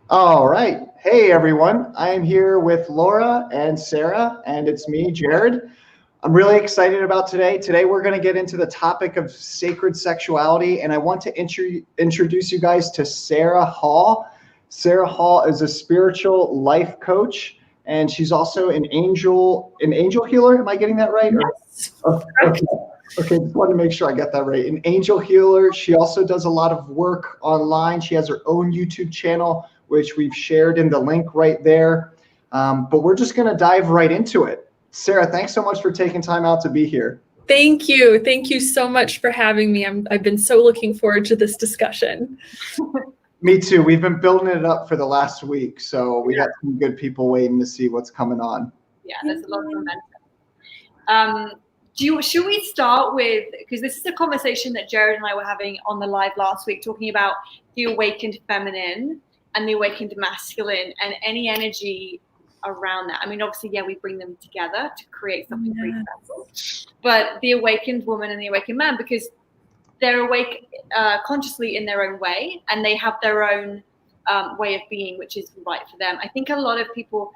All right. Hey, everyone. I am here with Laura and Sarah, and it's me, Jared. I'm really excited about today. Today, we're going to get into the topic of sacred sexuality, and I want to introduce you guys to Sarah Hall. Sarah Hall is a spiritual life coach, and she's also an angel healer. Am I getting that right? Yes. Okay. Okay, just wanted to make sure I got that right. An angel healer. She also does a lot of work online. She has her own YouTube channel, which we've shared in the link right there. But we're just going to dive right into it. Sarah, thanks so much for taking time out to be here. Thank you. Thank you so much for having me. I've been so looking forward to this discussion. Me too. We've been building it up for the last week, so we got some good people waiting to see what's coming on. Yeah, there's a lot of momentum. Should we start with, because this is a conversation that Jared and I were having on the live last week, talking about the awakened feminine and the awakened masculine and any energy around that. I mean, obviously, yeah, we bring them together to create something pretty special. But the awakened woman and the awakened man, because they're awake consciously in their own way, and they have their own way of being, which is right for them. I think a lot of people,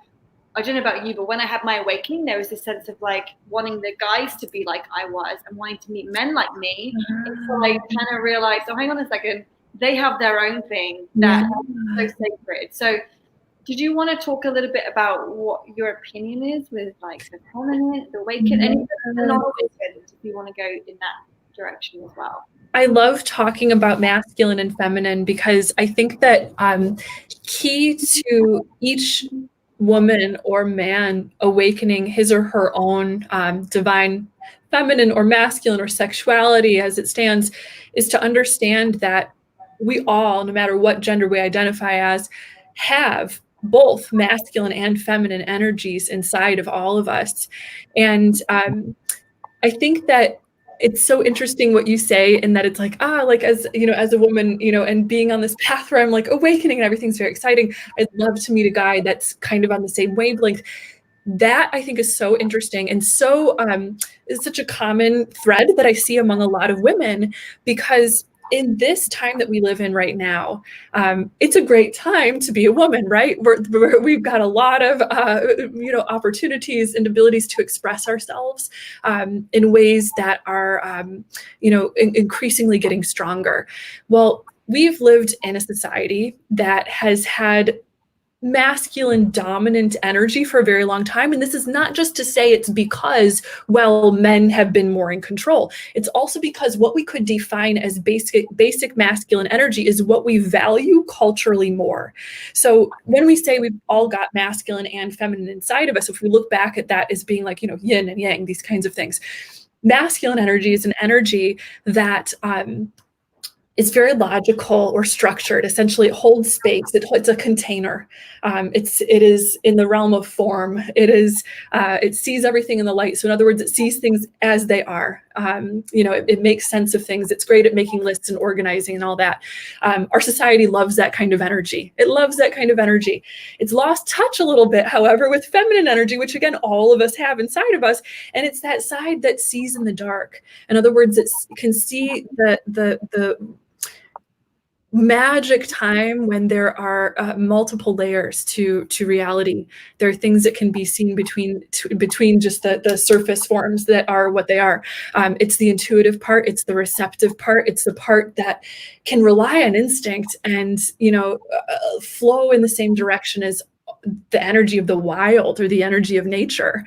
I don't know about you, but when I had my awakening, there was this sense of like wanting the guys to be like I was and wanting to meet men like me. And so I kind of realized, oh, hang on a second, they have their own thing that's so sacred. So did you want to talk a little bit about what your opinion is with like the feminine, the awakened, and the non-awakened, if you want to go in that direction as well? I love talking about masculine and feminine because I think that key to each woman or man awakening his or her own divine feminine or masculine or sexuality as it stands is to understand that we all, no matter what gender we identify as, have both masculine and feminine energies inside of all of us. And I think that it's so interesting what you say, in that it's like, like as you know, as a woman, and being on this path where I'm like awakening and everything's very exciting. I'd love to meet a guy that's kind of on the same wavelength. That I think is so interesting, and so is such a common thread that I see among a lot of women, because in this time that we live in right now, it's a great time to be a woman, right? We've got a lot of, opportunities and abilities to express ourselves in ways that are, increasingly getting stronger. Well, we've lived in a society that has had masculine dominant energy for a very long time. And this is not just to say it's because, men have been more in control. It's also because what we could define as basic masculine energy is what we value culturally more. So when we say we've all got masculine and feminine inside of us, if we look back at that as being like, yin and yang, these kinds of things, masculine energy is an energy that is very logical or structured. Essentially, it holds space. It's a container. It is in the realm of form. It sees everything in the light. So in other words, it sees things as they are. It makes sense of things. It's great at making lists and organizing and all that. Our society loves that kind of energy. It loves that kind of energy. It's lost touch a little bit, however, with feminine energy, which again, all of us have inside of us. And it's that side that sees in the dark. In other words, it can see the magic time when there are multiple layers to reality. There are things that can be seen between just the surface forms that are what they are. It's the intuitive part. It's the receptive part. It's the part that can rely on instinct and flow in the same direction as the energy of the wild or the energy of nature.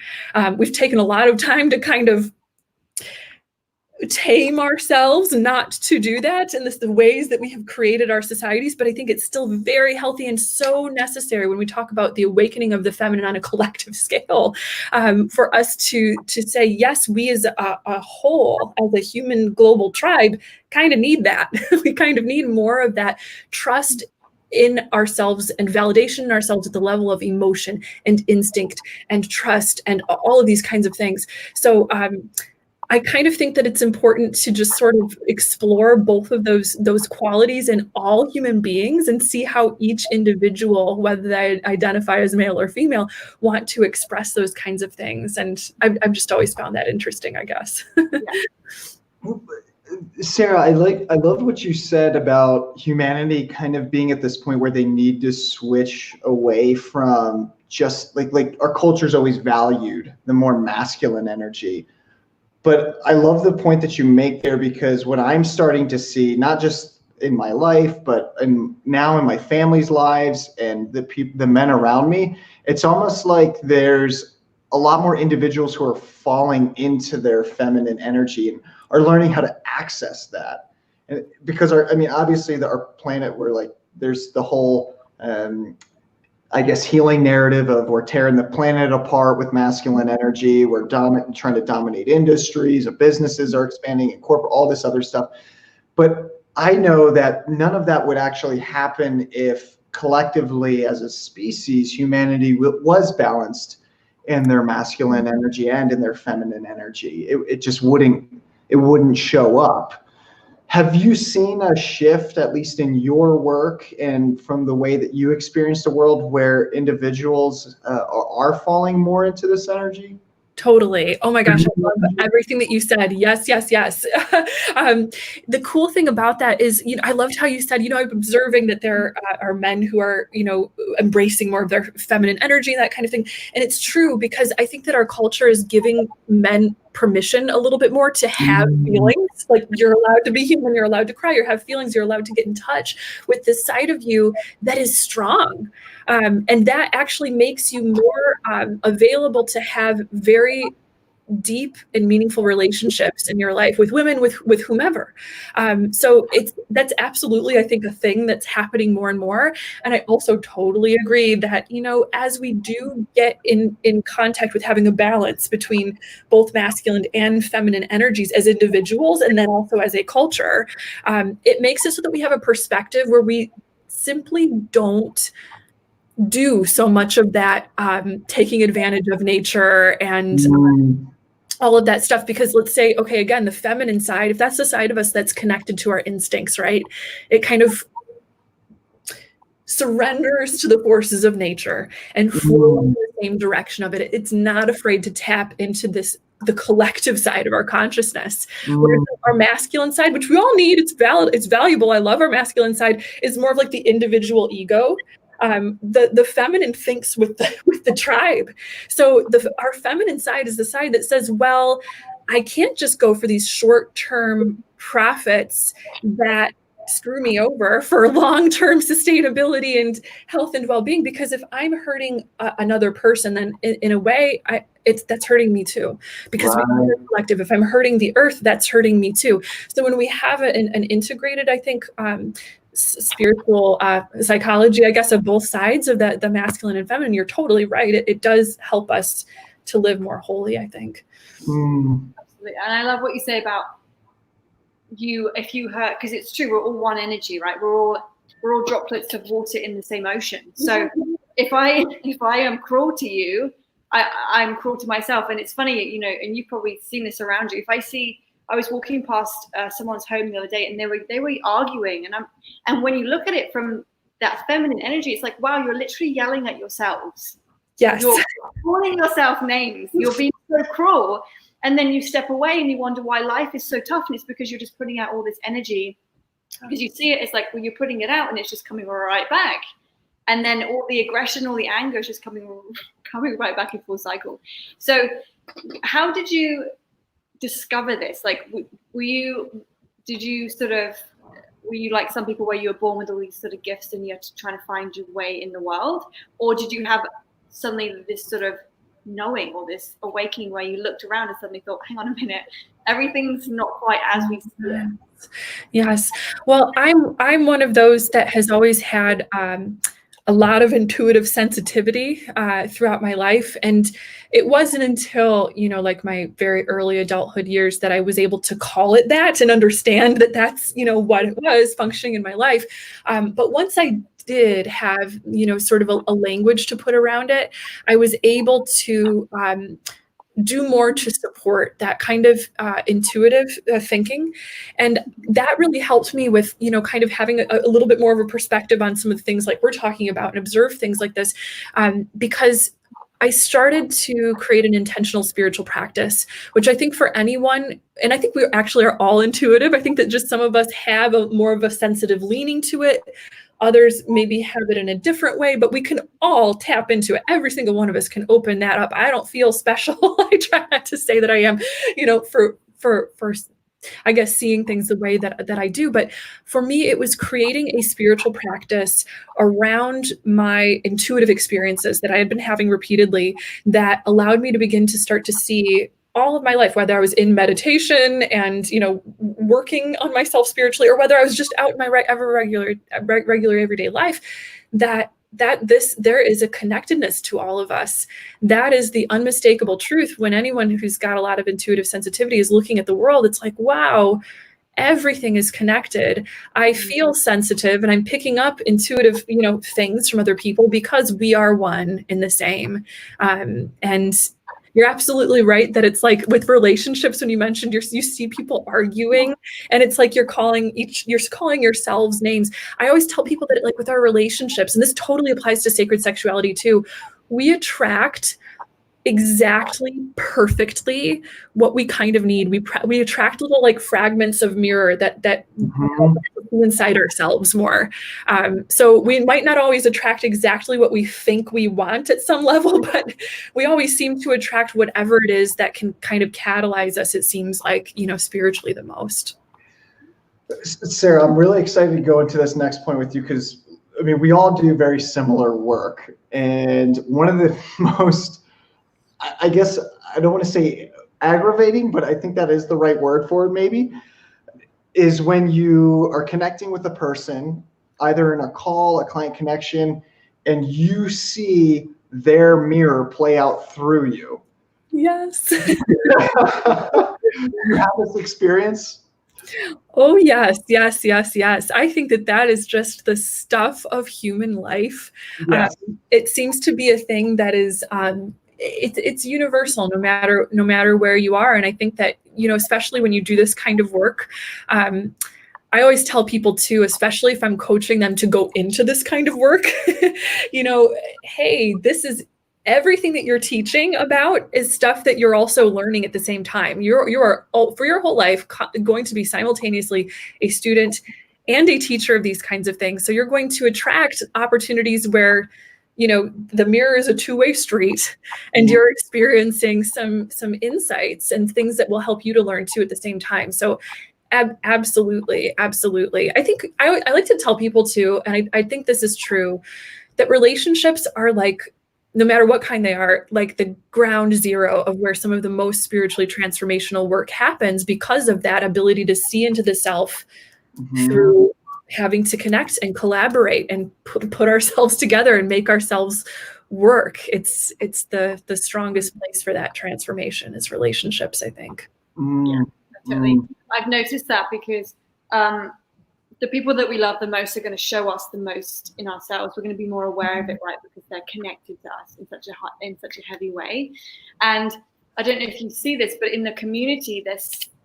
We've taken a lot of time to kind of tame ourselves not to do that, and the ways that we have created our societies, but I think it's still very healthy and so necessary when we talk about the awakening of the feminine on a collective scale, for us to say, yes, we as a whole, as a human global tribe, kind of need that. We kind of need more of that trust in ourselves and validation in ourselves at the level of emotion and instinct and trust and all of these kinds of things. So I kind of think that it's important to just sort of explore both of those qualities in all human beings and see how each individual, whether they identify as male or female, want to express those kinds of things. And I've just always found that interesting, I guess. Sarah, I loved what you said about humanity kind of being at this point where they need to switch away from just like our culture's always valued the more masculine energy. But I love the point that you make there, because what I'm starting to see, not just in my life, but now in my family's lives and the men around me, it's almost like there's a lot more individuals who are falling into their feminine energy and are learning how to access that. And because obviously our planet, we're like, there's the whole I guess healing narrative of we're tearing the planet apart with masculine energy. We're trying to dominate industries, businesses are expanding, and corporate, all this other stuff. But I know that none of that would actually happen if collectively as a species, humanity was balanced in their masculine energy and in their feminine energy. It just wouldn't show up. Have you seen a shift, at least in your work and from the way that you experience the world, where individuals are falling more into this energy? Totally. Oh my gosh, I love everything that you said. Yes, yes, yes. The cool thing about that is, I loved how you said, I'm observing that there are men who are, embracing more of their feminine energy, that kind of thing. And it's true, because I think that our culture is giving men permission a little bit more to have feelings. Like, you're allowed to be human, you're allowed to cry, you have feelings, you're allowed to get in touch with this side of you that is strong. And that actually makes you more available to have very deep and meaningful relationships in your life with women, with whomever. So that's absolutely, I think, a thing that's happening more and more. And I also totally agree that, as we do get in contact with having a balance between both masculine and feminine energies as individuals, and then also as a culture, it makes it so that we have a perspective where we simply don't do so much of that taking advantage of nature and all of that stuff. Because let's say, okay, again, the feminine side, if that's the side of us that's connected to our instincts, right? It kind of surrenders to the forces of nature and flows in the same direction of it. It's not afraid to tap into the collective side of our consciousness. Whereas our masculine side, which we all need, it's valid, it's valuable, I love our masculine side, is more of like the individual ego. The feminine thinks with the tribe. So our feminine side is the side that says, well, I can't just go for these short-term profits that screw me over for long-term sustainability and health and well-being, because if I'm hurting another person, then in a way, that's hurting me too, because we're collective. If I'm hurting the earth, that's hurting me too. So when we have an integrated, I think, spiritual psychology, I guess, of both sides of the masculine and feminine, you're totally right. It does help us to live more wholly, I think. Absolutely. And I love what you say about if you hurt, because it's true, we're all one energy, right? We're all droplets of water in the same ocean. So if I am cruel to you, I'm cruel to myself. And it's funny, and you've probably seen this around you. I was walking past someone's home the other day, and they were arguing, and when you look at it from that feminine energy, it's like, wow, you're literally yelling at yourselves. Yes. You're calling yourself names. You're being so cruel. And then you step away and you wonder why life is so tough. And it's because you're just putting out all this energy. Because you see it, it's like, well, you're putting it out and it's just coming right back. And then all the aggression, all the anger is just coming right back in full cycle. So how did you discover this? Like, were you like some people where you were born with all these sort of gifts and you're trying to find your way in the world? Or did you have suddenly this sort of knowing or this awakening where you looked around and suddenly thought, hang on a minute, everything's not quite as we see it? Yes. Well, I'm one of those that has always had a lot of intuitive sensitivity throughout my life. And it wasn't until, like my very early adulthood years that I was able to call it that and understand that that's, what it was functioning in my life. But once I did have, sort of a language to put around it, I was able to do more to support that kind of intuitive thinking. And that really helped me with, kind of having a little bit more of a perspective on some of the things like we're talking about and observe things like this, because I started to create an intentional spiritual practice, which I think for anyone, and I think we actually are all intuitive. I think that just some of us have more of a sensitive leaning to it. Others maybe have it in a different way, but we can all tap into it. Every single one of us can open that up. I don't feel special. I try not to say that I am, for I guess seeing things the way that I do. But for me, it was creating a spiritual practice around my intuitive experiences that I had been having repeatedly that allowed me to begin to start to see all of my life, whether I was in meditation and, working on myself spiritually, or whether I was just out in my regular everyday life, that there is a connectedness to all of us. That is the unmistakable truth. When anyone who's got a lot of intuitive sensitivity is looking at the world, it's like, wow, everything is connected. I feel sensitive and I'm picking up intuitive, things from other people because we are one in the same. And you're absolutely right that it's like with relationships, when you mentioned you see people arguing and it's like you're calling yourselves names. I always tell people that like with our relationships, and this totally applies to sacred sexuality too, we attract exactly perfectly what we kind of need. We attract little like fragments of mirror that inside ourselves more. So we might not always attract exactly what we think we want at some level, but we always seem to attract whatever it is that can kind of catalyze us, it seems like, spiritually the most. Sarah, I'm really excited to go into this next point with you because, we all do very similar work. And one of the most, I guess, I don't want to say aggravating, but I think that is the right word for it maybe, is when you are connecting with a person, either in a call, a client connection, and you see their mirror play out through you. Yes. You have this experience? Oh, yes. I think that is just the stuff of human life. Yes. It seems to be a thing that is it's universal no matter where you are. And I think that, especially when you do this kind of work, I always tell people too, especially if I'm coaching them to go into this kind of work, hey, this is everything that you're teaching about is stuff that you're also learning at the same time. You are for your whole life going to be simultaneously a student and a teacher of these kinds of things. So you're going to attract opportunities where, the mirror is a two-way street and you're experiencing some insights and things that will help you to learn too at the same time. So absolutely. I think I like to tell people too, and I think this is true, that relationships are like, no matter what kind they are, like the ground zero of where some of the most spiritually transformational work happens because of that ability to see into the self through having to connect and collaborate and put ourselves together and make ourselves work. It's the strongest place for that transformation is relationships, I think. Yeah, totally. I've noticed that because the people that we love the most are going to show us the most in ourselves. We're going to be more aware of it, right? Because they're connected to us in such a heavy way. And I don't know if you see this, but in the community,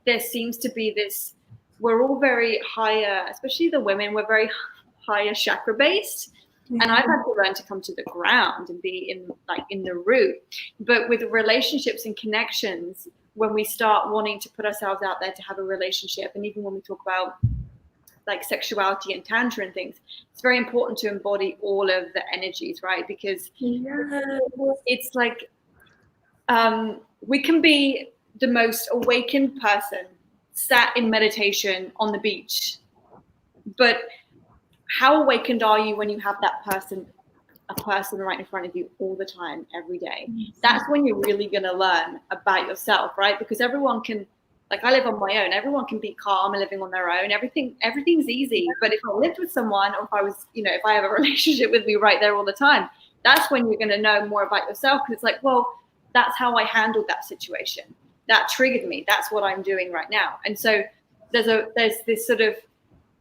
there seems to be this. We're all very higher, especially the women. We're very higher chakra based, and I've had to learn to come to the ground and be in the root. But with relationships and connections, when we start wanting to put ourselves out there to have a relationship, and even when we talk about like sexuality and tantra and things, it's very important to embody all of the energies, right? Because it's like we can be the most awakened person sat in meditation on the beach, but how awakened are you when you have a person right in front of you all the time, every day? That's when you're really going to learn about yourself, right? Because everyone can, like, I live on my own. Everyone can be calm and living on their own. Everything's easy. But if I lived with someone, or if I was, if I have a relationship with me right there all the time, that's when you're going to know more about yourself. Because it's like, well, that's how I handled that situation. That triggered me. That's what I'm doing right now. And so there's this sort of,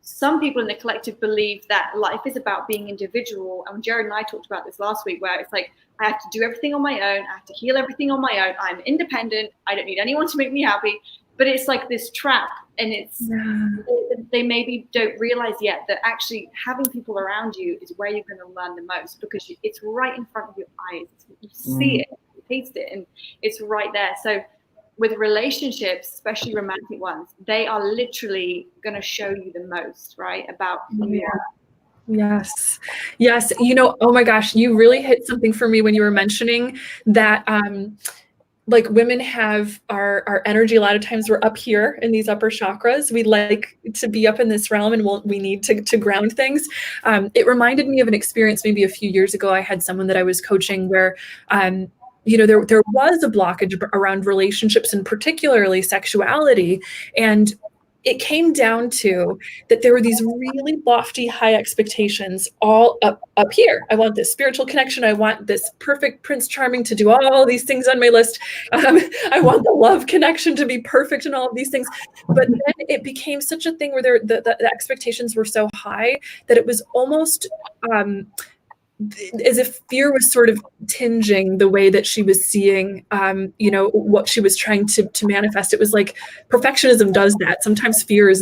some people in the collective believe that life is about being individual. And Jared and I talked about this last week, where it's like, I have to do everything on my own. I have to heal everything on my own. I'm independent. I don't need anyone to make me happy. but it's like this trap, and they maybe don't realize yet that actually having people around you is where you're going to learn the most, because it's right in front of your eyes. You see it, you taste it, and it's right there. So with relationships, especially romantic ones, they are literally going to show you the most, right, about who you are. Yes. Yes. You know, oh my gosh, you really hit something for me when you were mentioning that, like women have our energy. A lot of times we're up here in these upper chakras. We like to be up in this realm, and we need to ground things. It reminded me of an experience maybe a few years ago. I had someone that I was coaching where, you know, there was a blockage around relationships and particularly sexuality. And it came down to that there were these really lofty, high expectations all up here. I want this spiritual connection. I want this perfect Prince Charming to do all these things on my list. I want the love connection to be perfect and all of these things. But then it became such a thing where the expectations were so high that it was almost as if fear was sort of tinging the way that she was seeing, you know, what she was trying to manifest. It was like perfectionism does that. Sometimes fear is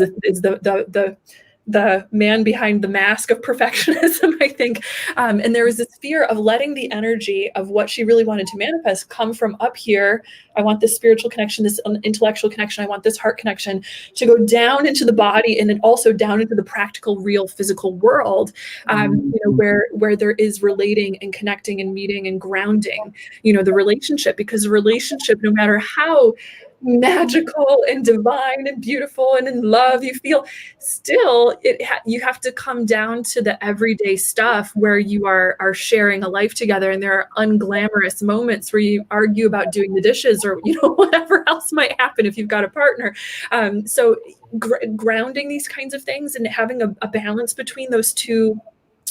the man behind the mask of perfectionism, I think. And there was this fear of letting the energy of what she really wanted to manifest come from up here. I want this spiritual connection, this intellectual connection. I want this heart connection to go down into the body, and then also down into the practical, real, physical world, you know, where there is relating and connecting and meeting and grounding, you know, the relationship. Because a relationship, no matter how magical and divine and beautiful and in love you feel, still you have to come down to the everyday stuff where you are sharing a life together, and there are unglamorous moments where you argue about doing the dishes, or you know, whatever else might happen if you've got a partner. So grounding these kinds of things and having a balance between those two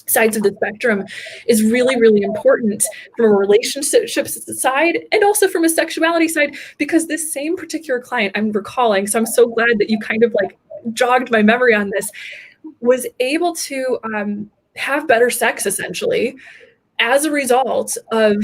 sides of the spectrum is really, really important from a relationships side and also from a sexuality side, because this same particular client I'm recalling, so I'm so glad that you kind of like jogged my memory on this, was able to have better sex essentially as a result of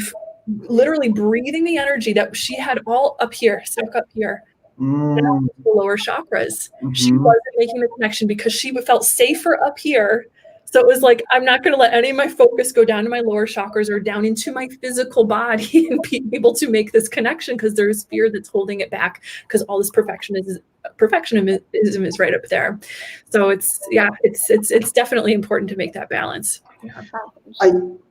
literally breathing the energy that she had all up here, stuck up here, down to the lower chakras. She wasn't making the connection because she felt safer up here. So it was like, I'm not going to let any of my focus go down to my lower chakras or down into my physical body and be able to make this connection, because there's fear that's holding it back, because all this perfectionism is right up there. So it's definitely important to make that balance. Yeah.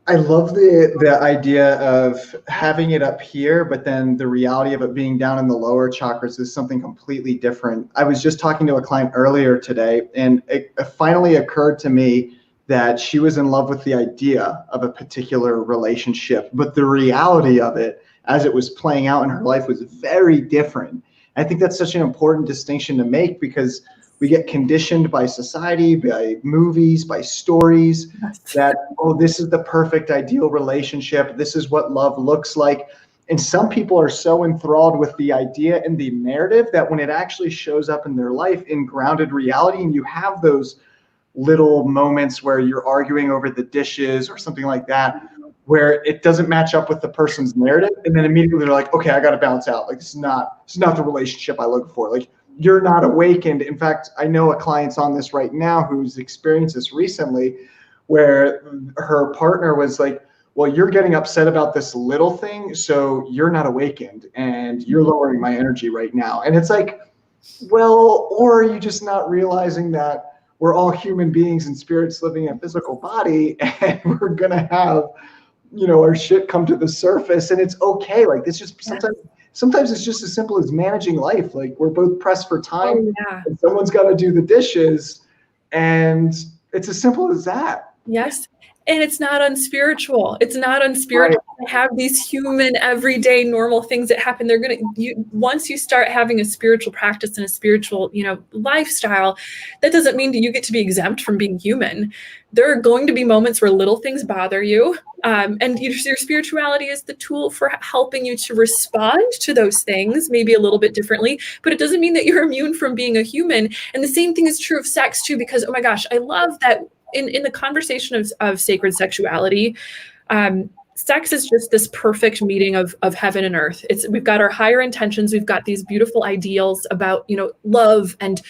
I love the idea of having it up here, but then the reality of it being down in the lower chakras is something completely different. I was just talking to a client earlier today, and it finally occurred to me that she was in love with the idea of a particular relationship, but the reality of it as it was playing out in her life was very different. I think that's such an important distinction to make, because we get conditioned by society, by movies, by stories that, oh, this is the perfect ideal relationship. This is what love looks like. And some people are so enthralled with the idea and the narrative that when it actually shows up in their life in grounded reality, and you have those little moments where you're arguing over the dishes or something like that, where it doesn't match up with the person's narrative, and then immediately they're like, okay, I got to bounce out. Like, this is not the relationship I look for. Like, you're not awakened. In fact, I know a client's on this right now who's experienced this recently, where her partner was like, well, you're getting upset about this little thing, so you're not awakened and you're lowering my energy right now. And it's like, well, or are you just not realizing that we're all human beings and spirits living in a physical body, and we're gonna have, you know, our shit come to the surface, and it's okay. Like, this just sometimes it's just as simple as managing life. Like, we're both pressed for time, and someone's got to do the dishes, and it's as simple as that. Yes. And it's not unspiritual. It's not unspiritual to have these human, everyday, normal things that happen. Once you start having a spiritual practice and a spiritual, you know, lifestyle, that doesn't mean that you get to be exempt from being human. There are going to be moments where little things bother you. And your spirituality is the tool for helping you to respond to those things, maybe a little bit differently, but it doesn't mean that you're immune from being a human. And the same thing is true of sex too, because, oh my gosh, I love that in the conversation of sacred sexuality, sex is just this perfect meeting of heaven and earth. We've got our higher intentions. We've got these beautiful ideals about, love and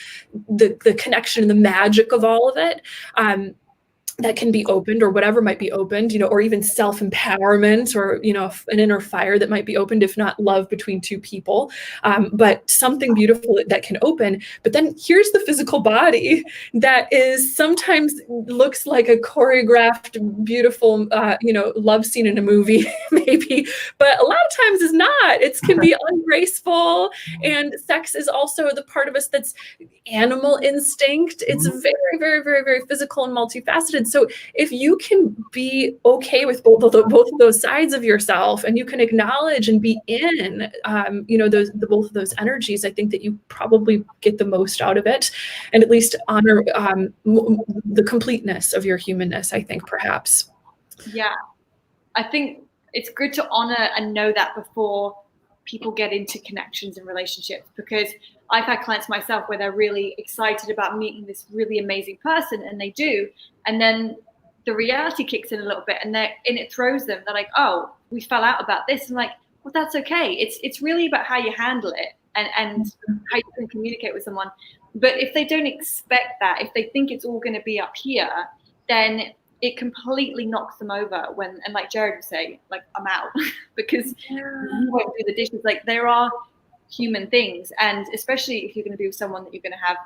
the connection and the magic of all of it. That can be opened, or whatever might be opened, or even self-empowerment, or, an inner fire that might be opened, if not love between two people, but something beautiful that can open. But then here's the physical body that is sometimes looks like a choreographed, beautiful, love scene in a movie, maybe, but a lot of times is not. It can be ungraceful, and sex is also the part of us that's animal instinct. It's very, very, very, very physical and multifaceted. So if you can be okay with both of those sides of yourself, and you can acknowledge and be in, both of those energies, I think that you probably get the most out of it, and at least honor the completeness of your humanness, I think, perhaps. Yeah, I think it's good to honor and know that before people get into connections and relationships, because I've had clients myself where they're really excited about meeting this really amazing person, and they do, and then the reality kicks in a little bit, and it throws them. They're like, "Oh, we fell out about this." I'm like, "Well, that's okay. It's really about how you handle it and how you can communicate with someone." But if they don't expect that, if they think it's all going to be up here, then it completely knocks them over and like Jared would say, like, I'm out because you won't do the dishes. Like, there are human things, and especially if you're going to be with someone that you're going to have,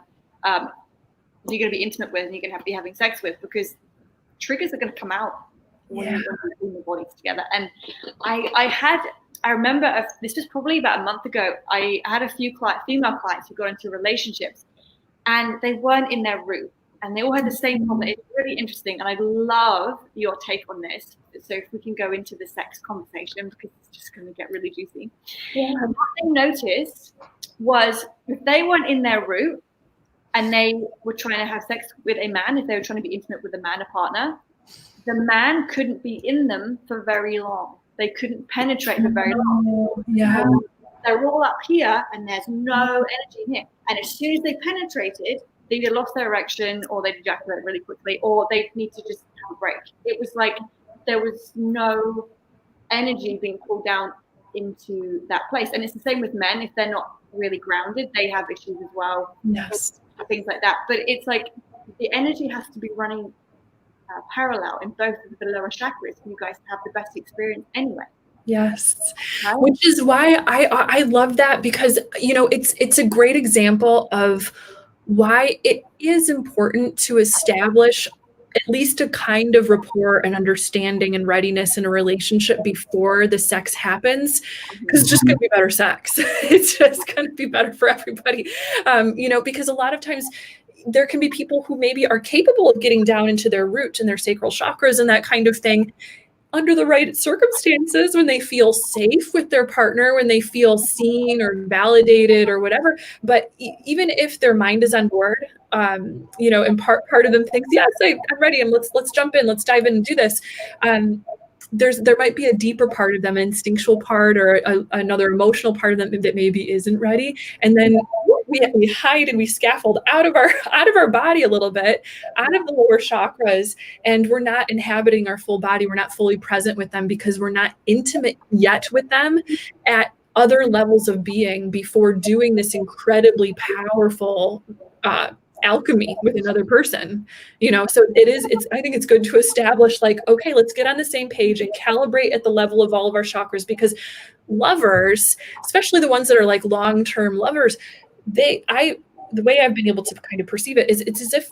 you're going to be intimate with, and you're going to be having sex with, because triggers are going to come out when you're putting your bodies together. And I remember this was probably about a month ago. I had a few female clients who got into relationships, and they weren't in their root. And they all had the same problem. It's really interesting. And I love your take on this. So if we can go into the sex conversation, because it's just going to get really juicy. Yeah. And what they noticed was, if they weren't in their root and they were trying to have sex with a man, if they were trying to be intimate with a man, a partner, the man couldn't be in them for very long. They couldn't penetrate for very long. Yeah. They're all up here and there's no energy in here. And as soon as they penetrated, they either lost their erection, or they'd ejaculate really quickly, or they need to just have a break. It was like there was no energy being pulled down into that place. And it's the same with men. If they're not really grounded, they have issues as well. Yes. Things like that. But it's like the energy has to be running parallel in both of the lower chakras for you guys to have the best experience anyway. Yes. Right. Which is why I love that, because, it's a great example of why it is important to establish at least a kind of rapport and understanding and readiness in a relationship before the sex happens, because it's just going to be better sex. It's just going to be better for everybody. Because a lot of times there can be people who maybe are capable of getting down into their root and their sacral chakras and that kind of thing under the right circumstances, when they feel safe with their partner, when they feel seen or validated or whatever. But even if their mind is on board, and part of them thinks, yes, I'm ready, and let's jump in, let's dive in and do this. There might be a deeper part of them, an instinctual part, or another emotional part of them that maybe isn't ready. And then we hide and we scaffold out of our body a little bit, out of the lower chakras, and we're not inhabiting our full body. We're not fully present with them because we're not intimate yet with them at other levels of being before doing this incredibly powerful alchemy with another person. So I think it's good to establish, like, okay, let's get on the same page and calibrate at the level of all of our chakras, because lovers, especially the ones that are like long-term lovers, the way I've been able to kind of perceive it is it's as if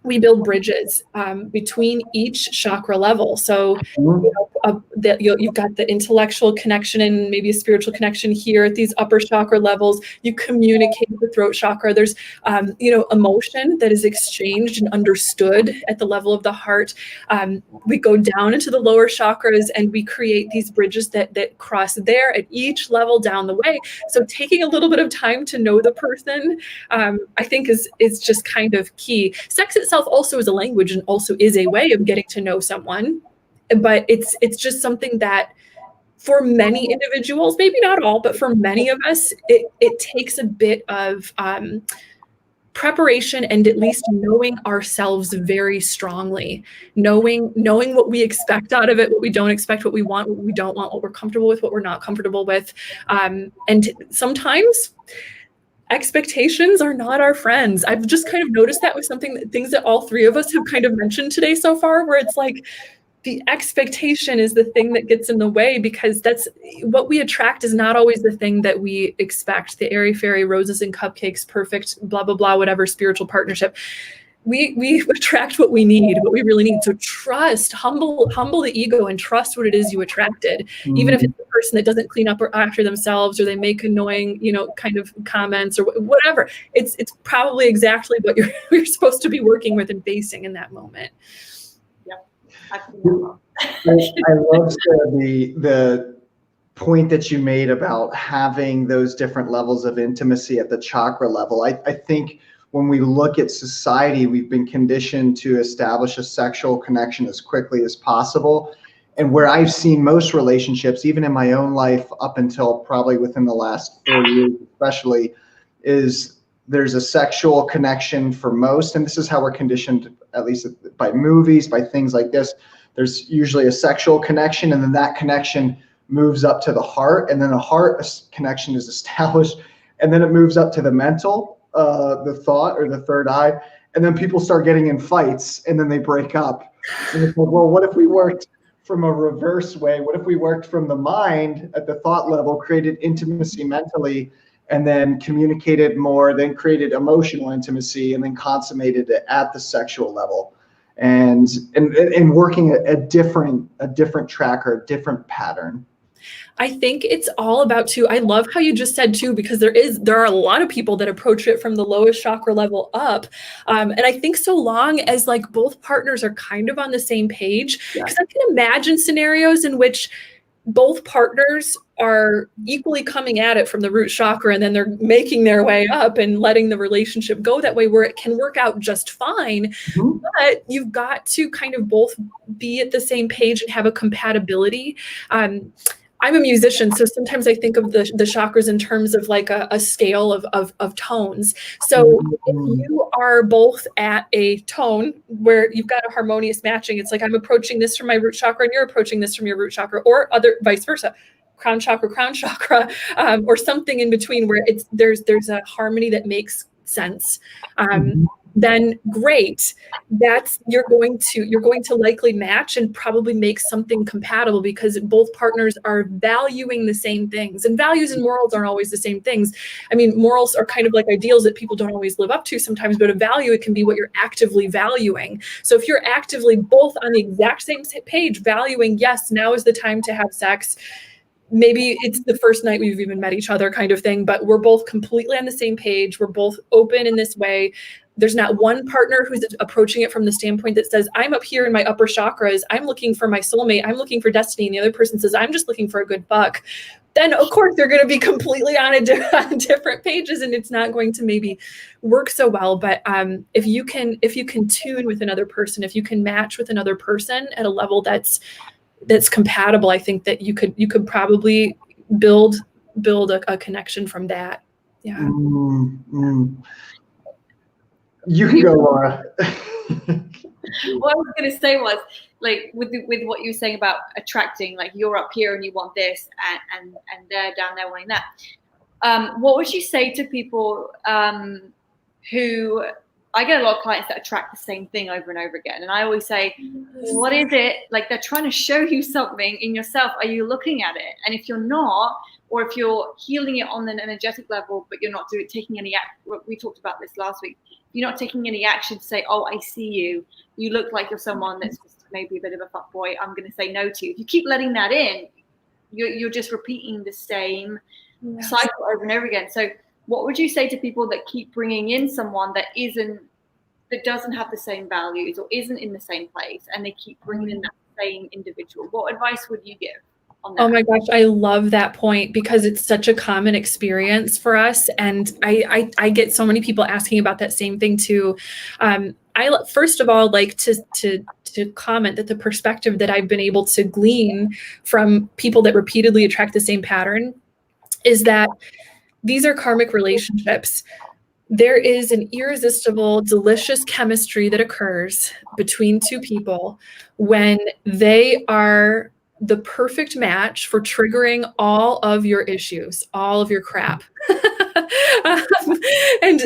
we build bridges between each chakra level. So you've got the intellectual connection and maybe a spiritual connection here at these upper chakra levels. You communicate with the throat chakra. There's emotion that is exchanged and understood at the level of the heart. We go down into the lower chakras and we create these bridges that cross there at each level down the way. So taking a little bit of time to know the person, I think is just kind of key. Sex itself also is a language and also is a way of getting to know someone, but it's just something that for many individuals, maybe not all, but for many of us, it takes a bit of preparation and at least knowing ourselves very strongly, knowing what we expect out of it, what we don't expect, what we want, what we don't want, what we're comfortable with, what we're not comfortable with. And sometimes expectations are not our friends. I've just kind of noticed that with things that all three of us have kind of mentioned today so far, where it's like the expectation is the thing that gets in the way, because that's what we attract is not always the thing that we expect. The airy fairy roses and cupcakes, perfect, blah, blah, blah, whatever spiritual partnership. We attract what we need, what we really need. So trust, humble the ego and trust what it is you attracted. Even if it's the person that doesn't clean up after themselves, or they make annoying, kind of comments or whatever. It's probably exactly what you're supposed to be working with and facing in that moment. Yep. I love the point that you made about having those different levels of intimacy at the chakra level. I think when we look at society, we've been conditioned to establish a sexual connection as quickly as possible. And where I've seen most relationships, even in my own life, up until probably within the last 4 years especially, is there's a sexual connection for most. And this is how we're conditioned, at least by movies, by things like this. There's usually a sexual connection, and then that connection moves up to the heart, and then a heart connection is established, and then it moves up to the mental, the thought, or the third eye, and then people start getting in fights, and then they break up. And it's like, well, what if we worked from a reverse way? What if we worked from the mind at the thought level, created intimacy mentally, and then communicated more, then created emotional intimacy, and then consummated it at the sexual level, and working a different track or a different pattern. I think it's all about too. I love how you just said too, because there are a lot of people that approach it from the lowest chakra level up. And I think so long as like both partners are kind of on the same page, because I can imagine scenarios in which both partners are equally coming at it from the root chakra, and then they're making their way up and letting the relationship go that way, where it can work out just fine. Mm-hmm. But you've got to kind of both be at the same page and have a compatibility. I'm a musician, so sometimes I think of the chakras in terms of like a scale of tones. So if you are both at a tone where you've got a harmonious matching, it's like I'm approaching this from my root chakra and you're approaching this from your root chakra, or other vice versa, crown chakra, or something in between where there's a harmony that makes sense. Then great. You're going to likely match and probably make something compatible, because both partners are valuing the same things. And values and morals aren't always the same things. I mean, morals are kind of like ideals that people don't always live up to sometimes, but a value, it can be what you're actively valuing. So if you're actively both on the exact same page, valuing, yes, now is the time to have sex. Maybe it's the first night we've even met each other kind of thing, but we're both completely on the same page. We're both open in this way. There's not one partner who's approaching it from the standpoint that says, I'm up here in my upper chakras, I'm looking for my soulmate, I'm looking for destiny. And the other person says, I'm just looking for a good fuck. Then of course they're going to be completely on different pages, and it's not going to maybe work so well. But if you can tune with another person, if you can match with another person at a level that's compatible, I think that you could probably build a connection from that. Yeah. You can go, Laura. What I was going to say was, like, with what you were saying about attracting, like you're up here and you want this, and they're down there wanting that. What would you say to people who, I get a lot of clients that attract the same thing over and over again. And I always say, what is it? Like, they're trying to show you something in yourself. Are you looking at it? And if you're not, or if you're healing it on an energetic level, but you're not taking any action, we talked about this last week, you're not taking any action to say, oh, I see you. You look like you're someone that's just maybe a bit of a fuckboy. I'm going to say no to you. If you keep letting that in, you're just repeating the same cycle over and over again. So what would you say to people that keep bringing in someone that doesn't have the same values or isn't in the same place, and they keep bringing in that same individual? What advice would you give on that? Oh my gosh, I love that point, because it's such a common experience for us. And I get so many people asking about that same thing too. I first of all like to comment that the perspective that I've been able to glean from people that repeatedly attract the same pattern is that these are karmic relationships. there is an irresistible, delicious chemistry that occurs between two people when they are the perfect match for triggering all of your issues, all of your crap. um, and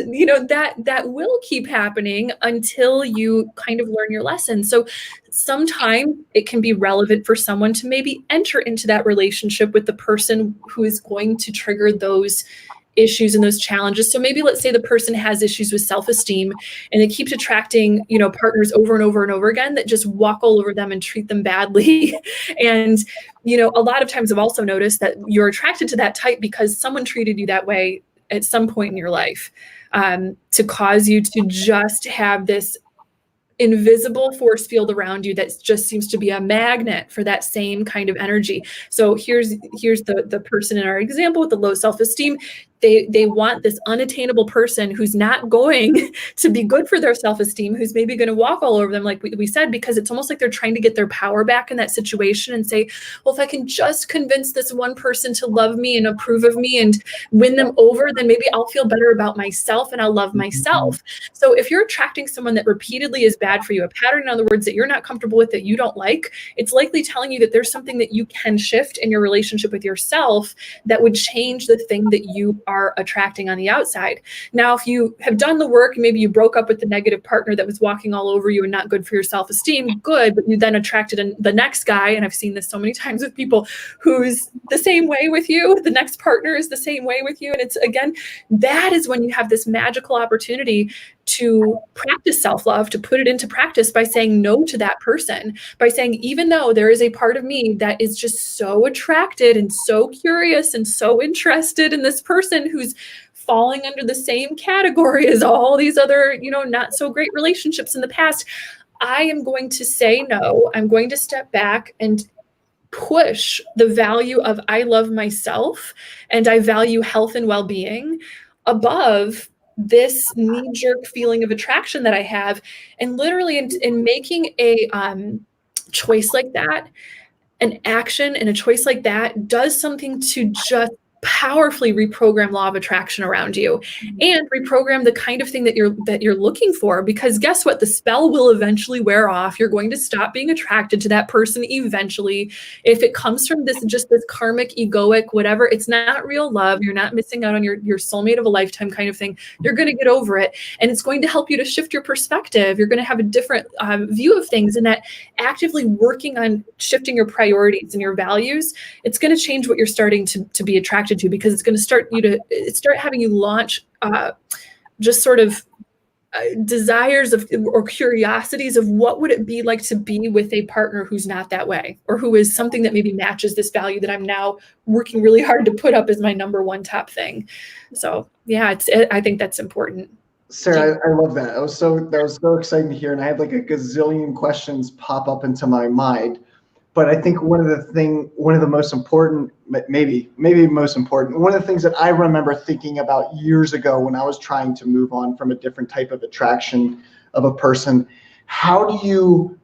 that will keep happening until you kind of learn your lesson. So sometimes it can be relevant for someone to maybe enter into that relationship with the person who is going to trigger those issues and those challenges. So maybe let's say the person has issues with self-esteem and it keeps attracting, partners over and over and over again that just walk all over them and treat them badly. And, a lot of times I've also noticed that you're attracted to that type because someone treated you that way at some point in your life, to cause you to just have this invisible force field around you that just seems to be a magnet for that same kind of energy. So here's the person in our example with the low self-esteem. They want this unattainable person who's not going to be good for their self-esteem, who's maybe going to walk all over them, like we said, because it's almost like they're trying to get their power back in that situation and say, well, if I can just convince this one person to love me and approve of me and win them over, then maybe I'll feel better about myself and I'll love myself. So if you're attracting someone that repeatedly is bad for you, a pattern, in other words, that you're not comfortable with, that you don't like, it's likely telling you that there's something that you can shift in your relationship with yourself that would change the thing that you are attracting on the outside. Now, if you have done the work, maybe you broke up with the negative partner that was walking all over you and not good for your self-esteem, good, but you then attracted the next guy, and I've seen this so many times with people, who's the same way with you, the next partner is the same way with you, and it's, again, that is when you have this magical opportunity to practice self-love, to put it into practice by saying no to that person, by saying, even though there is a part of me that is just so attracted and so curious and so interested in this person who's falling under the same category as all these other, not so great relationships in the past, I am going to say no. I'm going to step back and push the value of I love myself and I value health and well-being above this knee-jerk feeling of attraction that I have. And literally in making a choice like that, an action and a choice like that does something to just powerfully reprogram law of attraction around you and reprogram the kind of thing that you're looking for. Because guess what? The spell will eventually wear off. You're going to stop being attracted to that person eventually. If it comes from this karmic, egoic, whatever, it's not real love. You're not missing out on your soulmate of a lifetime kind of thing. You're going to get over it. And it's going to help you to shift your perspective. You're going to have a different view of things, and that actively working on shifting your priorities and your values, it's going to change what you're starting to be attracted to, because it's going to start having you launch just sort of desires or curiosities of what would it be like to be with a partner who's not that way, or who is something that maybe matches this value that I'm now working really hard to put up as my number one top thing. So yeah, I think that's important. Sarah, I love that. That was so exciting to hear, and I had like a gazillion questions pop up into my mind. But I think one of the most important, maybe most important, one of the things that I remember thinking about years ago when I was trying to move on from a different type of attraction of a person, how do you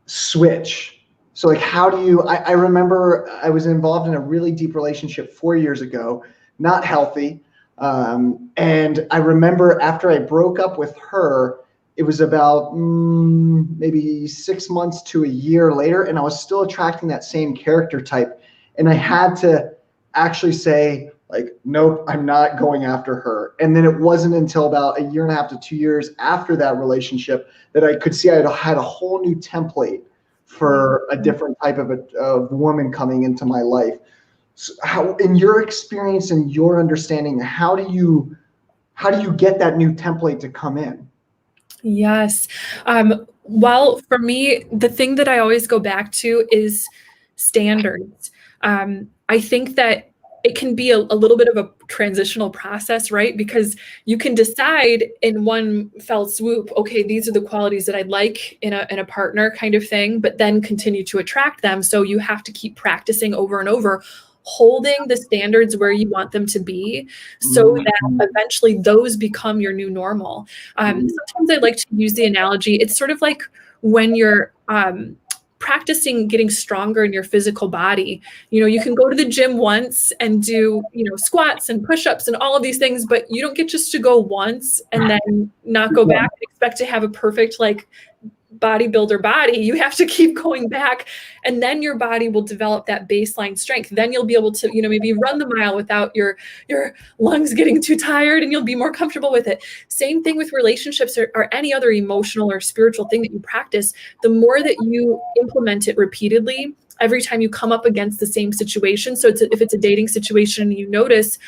switch? So like, I remember I was involved in a really deep relationship 4 years ago, not healthy. And I remember after I broke up with her, it was about maybe 6 months to a year later, and I was still attracting that same character type. And I had to actually say, like, nope, I'm not going after her. And then it wasn't until about 1.5 to 2 years after that relationship that I could see I had a whole new template for a different type of woman coming into my life. So how, in your experience and your understanding, how do you get that new template to come in? Yes. Well, for me, the thing that I always go back to is standards. I think that it can be a little bit of a transitional process, right? Because you can decide in one fell swoop, okay, these are the qualities that I'd like in a partner kind of thing, but then continue to attract them. So you have to keep practicing over and over, holding the standards where you want them to be, so that eventually those become your new normal. Sometimes I like to use the analogy, it's sort of like when you're practicing getting stronger in your physical body. You can go to the gym once and do, squats and push-ups and all of these things, but you don't get just to go once and then not go back and expect to have a perfect bodybuilder body. You have to keep going back, and then your body will develop that baseline strength. Then you'll be able to, maybe run the mile without your lungs getting too tired, and you'll be more comfortable with it. Same thing with relationships or any other emotional or spiritual thing that you practice. The more that you implement it repeatedly, every time you come up against the same situation. So if it's a dating situation, you notice,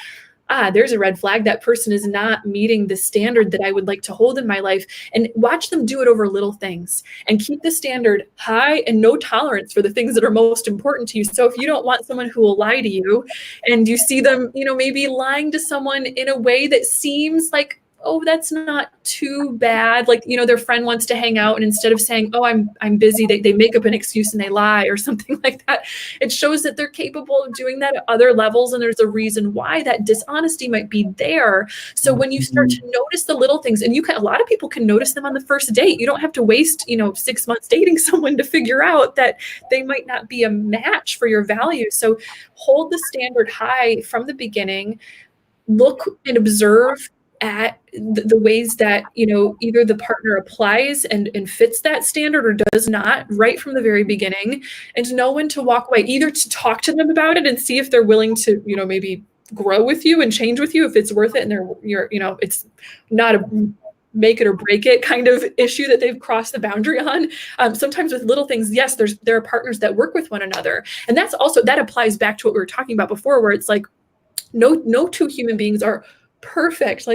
there's a red flag. That person is not meeting the standard that I would like to hold in my life. And watch them do it over little things, and keep the standard high and no tolerance for the things that are most important to you. So if you don't want someone who will lie to you, and you see them, maybe lying to someone in a way that seems like, oh, that's not too bad. Their friend wants to hang out, and instead of saying, oh, I'm busy, they make up an excuse and they lie or something like that. It shows that they're capable of doing that at other levels, and there's a reason why that dishonesty might be there. So when you start to notice the little things, and a lot of people can notice them on the first date. You don't have to waste, 6 months dating someone to figure out that they might not be a match for your values. So hold the standard high from the beginning. Look and observe at the ways that, either the partner applies and fits that standard or does not right from the very beginning, and know when to walk away, either to talk to them about it and see if they're willing to, maybe grow with you and change with you if it's worth it, and it's not a make it or break it kind of issue that they've crossed the boundary on. Sometimes with little things, yes, there are partners that work with one another. And that applies back to what we were talking about before, where it's like, no two human beings are perfect,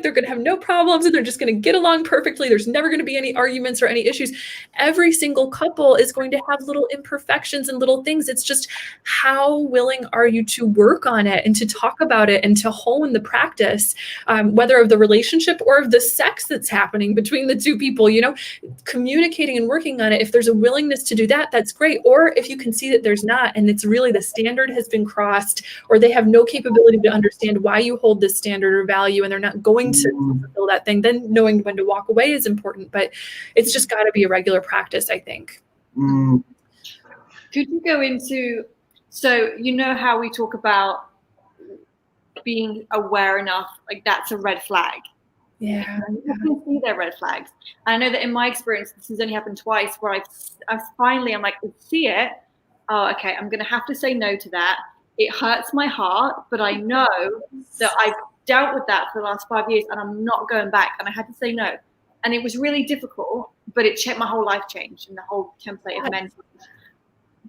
they're going to have no problems and they're just going to get along perfectly. There's never going to be any arguments or any issues. Every single couple is going to have little imperfections and little things. It's just, how willing are you to work on it and to talk about it and to hone the practice, whether of the relationship or of the sex that's happening between the two people, communicating and working on it. If there's a willingness to do that, that's great. Or if you can see that there's not, and it's really the standard has been crossed, or they have no capability to understand why you hold this standard or value, and they're not going to fulfill that thing, then knowing when to walk away is important. But it's just got to be a regular practice, I think. Could you go into, so how we talk about being aware enough, that's a red flag. Yeah. You can see their red flags. And I know that in my experience, this has only happened twice, where I've finally, I'm like, I see it. Oh, okay, I'm going to have to say no to that. It hurts my heart, but I know that I've dealt with that for the last 5 years and I'm not going back. And I had to say no. And it was really difficult, but my whole life changed and the whole template of men.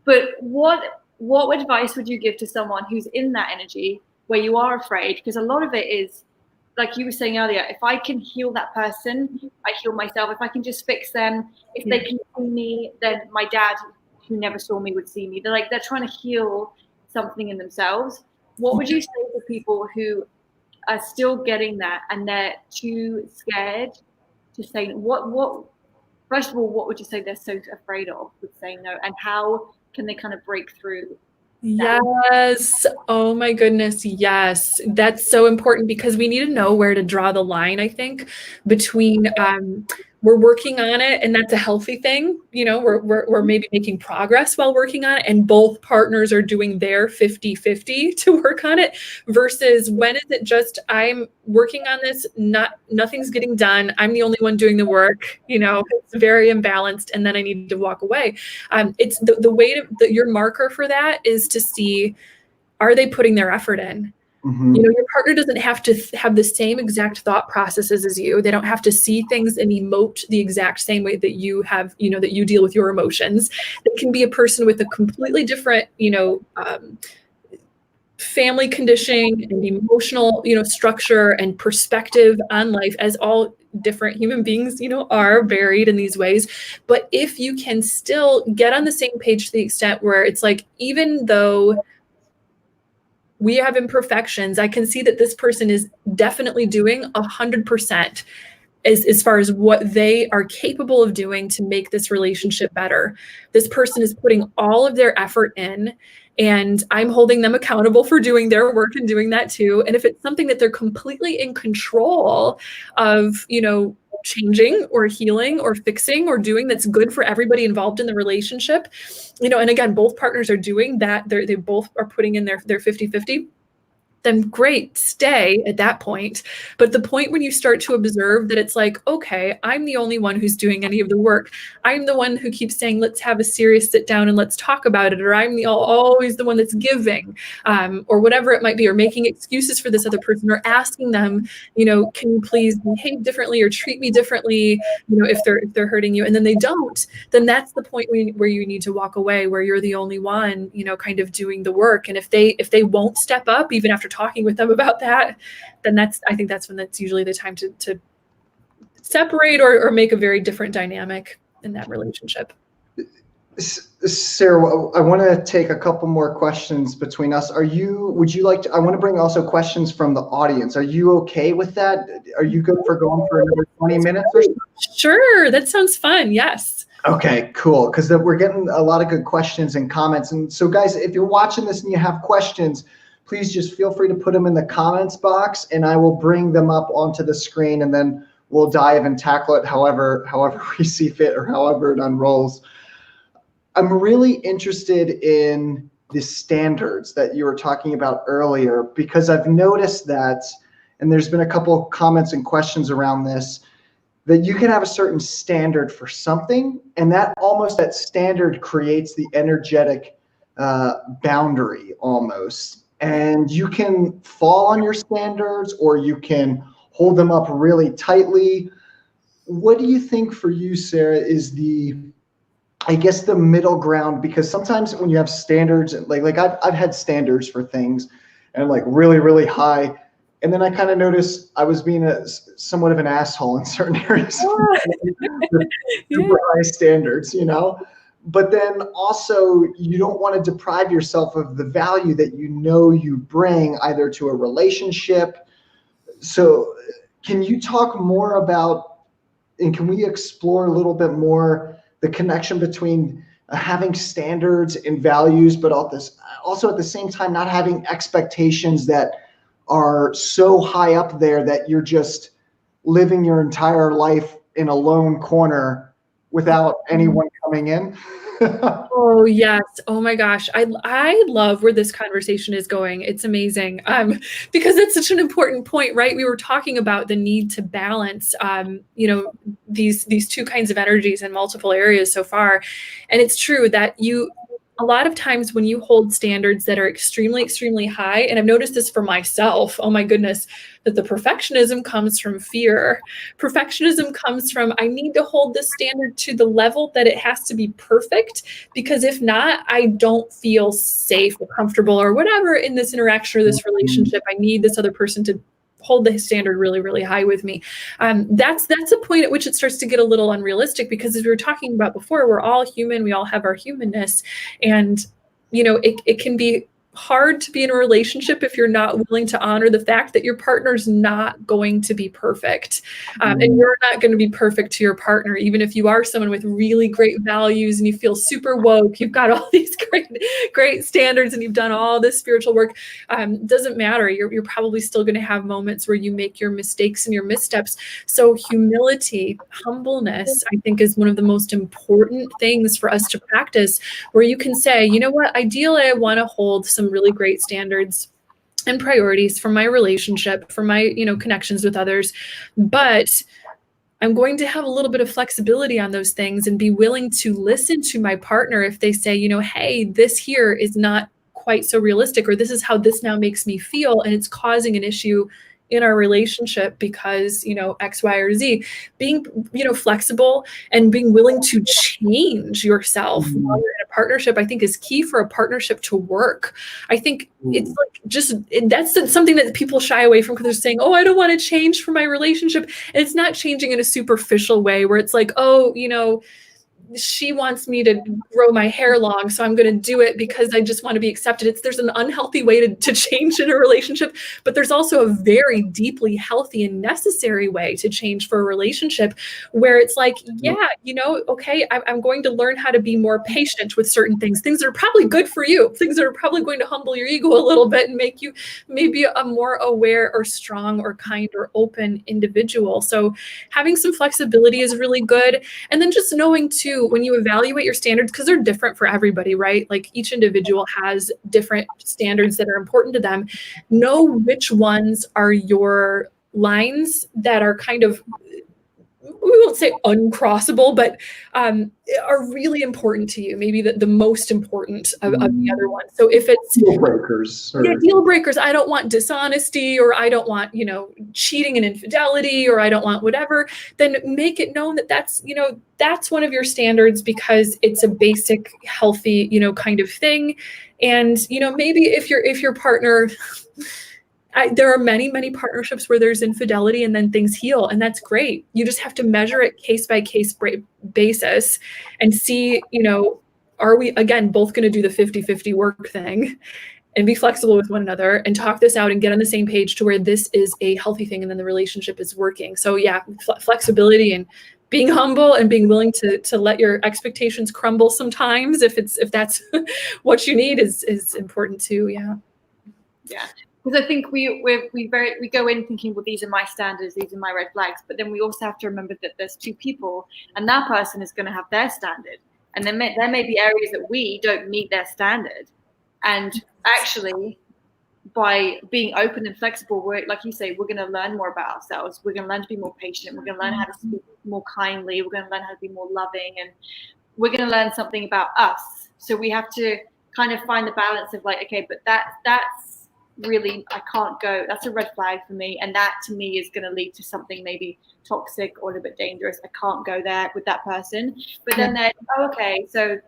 But what advice would you give to someone who's in that energy where you are afraid? Because a lot of it is, like you were saying earlier, if I can heal that person, I heal myself. If I can just fix them, if they can see me, then my dad, who never saw me, would see me. They're trying to heal something in themselves. What would you say to people who are still getting that and they're too scared to say what first of all, what would you say they're so afraid of with saying no, and how can they kind of break through? Yes. Oh my goodness. Yes. That's so important, because we need to know where to draw the line, I think, between we're working on it, and that's a healthy thing. We're maybe making progress while working on it, and both partners are doing their 50-50 to work on it, versus when is it just, I'm working on this, nothing's getting done, I'm the only one doing the work, it's very imbalanced, and then I need to walk away. It's the way your marker for that is to see, are they putting their effort in? Your partner doesn't have to have the same exact thought processes as you. They don't have to see things and emote the exact same way that you have, that you deal with your emotions. They can be a person with a completely different, family conditioning and emotional, structure and perspective on life, as all different human beings, are varied in these ways. But if you can still get on the same page to the extent where it's like, even though we have imperfections, I can see that this person is definitely doing 100% as far as what they are capable of doing to make this relationship better. This person is putting all of their effort in, and I'm holding them accountable for doing their work and doing that too. And if it's something that they're completely in control of, changing or healing or fixing or doing that's good for everybody involved in the relationship, and again, both partners are doing that, they both are putting in their 50-50, then great, stay at that point. But the point when you start to observe that it's like, okay, I'm the only one who's doing any of the work. I'm the one who keeps saying, let's have a serious sit down and let's talk about it. Or I'm always the one that's giving, or whatever it might be, or making excuses for this other person, or asking them, can you please behave differently or treat me differently, if they're hurting you, and then they don't, then that's the point where you need to walk away, where you're the only one, kind of doing the work. And if they won't step up, even after talking with them about that, then I think that's when that's usually the time to separate or make a very different dynamic in that relationship. Sarah, I want to take a couple more questions between us. Would you like to, I want to bring also questions from the audience. Are you okay with that? Are you good for going for another 20 minutes or so? Sure, that sounds fun. Yes. Okay, cool. Because we're getting a lot of good questions and comments. And so guys, if you're watching this and you have questions, please just feel free to put them in the comments box and I will bring them up onto the screen, and then we'll dive and tackle it however we see fit or however it unrolls. I'm really interested in the standards that you were talking about earlier, because I've noticed that, and there's been a couple of comments and questions around this, that you can have a certain standard for something, and that standard creates the energetic boundary almost. And you can fall on your standards or you can hold them up really tightly. What do you think for you, Sarah, is the middle ground? Because sometimes when you have standards, like I've had standards for things and like really, really high. And then I kind of noticed I was being somewhat of an asshole in certain areas. Super high standards, But then also you don't want to deprive yourself of the value that you bring either to a relationship. So can you talk more about, and can we explore a little bit more the connection between having standards and values, but also at the same time not having expectations that are so high up there that you're just living your entire life in a lone corner without anyone coming in? Oh yes. Oh my gosh. I love where this conversation is going. It's amazing. Because it's such an important point, right? We were talking about the need to balance, these two kinds of energies in multiple areas so far. And it's true that a lot of times when you hold standards that are extremely, extremely high, and I've noticed this for myself, oh my goodness, that the perfectionism comes from fear. Perfectionism comes from, I need to hold this standard to the level that it has to be perfect, because if not, I don't feel safe or comfortable or whatever in this interaction or this relationship. I need this other person to hold the standard really, really high with me. That's a point at which it starts to get a little unrealistic, because as we were talking about before, we're all human. We all have our humanness. And, it can be hard to be in a relationship if you're not willing to honor the fact that your partner's not going to be perfect. And you're not going to be perfect to your partner, even if you are someone with really great values and you feel super woke, you've got all these great standards and you've done all this spiritual work. Doesn't matter. You're probably still going to have moments where you make your mistakes and your missteps. So humility, humbleness, I think, is one of the most important things for us to practice, where you can say, you know what, ideally I want to hold some really great standards and priorities for my relationship, for my, connections with others. But I'm going to have a little bit of flexibility on those things and be willing to listen to my partner if they say, hey, this here is not quite so realistic, or this is how this now makes me feel, and it's causing an issue in our relationship because, X, Y, or Z. Being, flexible and being willing to change yourself while you're in a partnership, I think, is key for a partnership to work. I think it's like that's something that people shy away from, because they're saying, oh, I don't want to change for my relationship. And it's not changing in a superficial way where it's like, oh, she wants me to grow my hair long, so I'm going to do it because I just want to be accepted. There's an unhealthy way to change in a relationship, but there's also a very deeply healthy and necessary way to change for a relationship where it's like, yeah, okay, I'm going to learn how to be more patient with certain things that are probably good for you, things that are probably going to humble your ego a little bit and make you maybe a more aware or strong or kind or open individual. So having some flexibility is really good. And then just knowing too, when you evaluate your standards, because they're different for everybody, right? Like each individual has different standards that are important to them. Know which ones are your lines that are kind of, we won't say uncrossable, but are really important to you, maybe the most important of the other ones. So if it's deal breakers, deal breakers, I don't want dishonesty, or I don't want, cheating and infidelity, or I don't want whatever, then make it known that that's one of your standards because it's a basic, healthy, kind of thing. And, maybe if your partner, there are many partnerships where there's infidelity and then things heal, and that's great. You just have to measure it case by case basis and see, are we, again, both going to do the 50-50 work thing and be flexible with one another and talk this out and get on the same page to where this is a healthy thing and then the relationship is working. So yeah, flexibility and being humble and being willing to let your expectations crumble sometimes if that's what you need is important too. Yeah. Because I think we go in thinking, well, these are my standards, these are my red flags, but then we also have to remember that there's two people, and that person is going to have their standard, and then there may be areas that we don't meet their standard, and actually, by being open and flexible, we're, like you say, we're going to learn more about ourselves. We're going to learn to be more patient. We're going to learn how to speak more kindly. We're going to learn how to be more loving, and we're going to learn something about us. So we have to kind of find the balance of like, okay, but that's really, I can't go, that's a red flag for me, and that to me is going to lead to something maybe toxic or a little bit dangerous. I can't go there with that person. But then they're, okay, so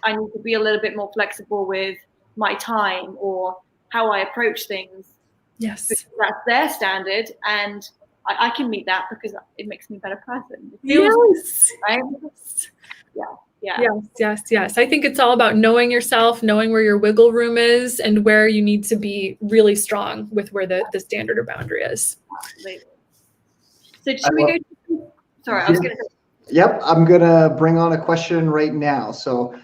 I need to be a little bit more flexible with my time or how I approach things. Yes, because that's their standard, and I can meet that because it makes me a better person. Yes. Right? Yeah. Yes. I think it's all about knowing yourself, knowing where your wiggle room is, and where you need to be really strong with where the standard or boundary is. Absolutely. So should we go? Sorry, I was going to. Yep, I'm going to bring on a question right now. So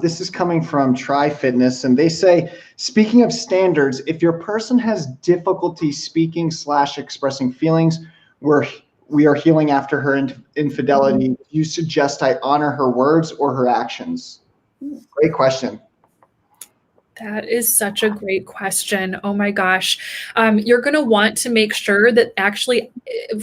this is coming from Try Fitness, and they say, speaking of standards, if your person has difficulty speaking / expressing feelings, we are healing after her infidelity, do you suggest I honor her words or her actions? Great question. That is such a great question. Oh my gosh. You're going to want to make sure that actually,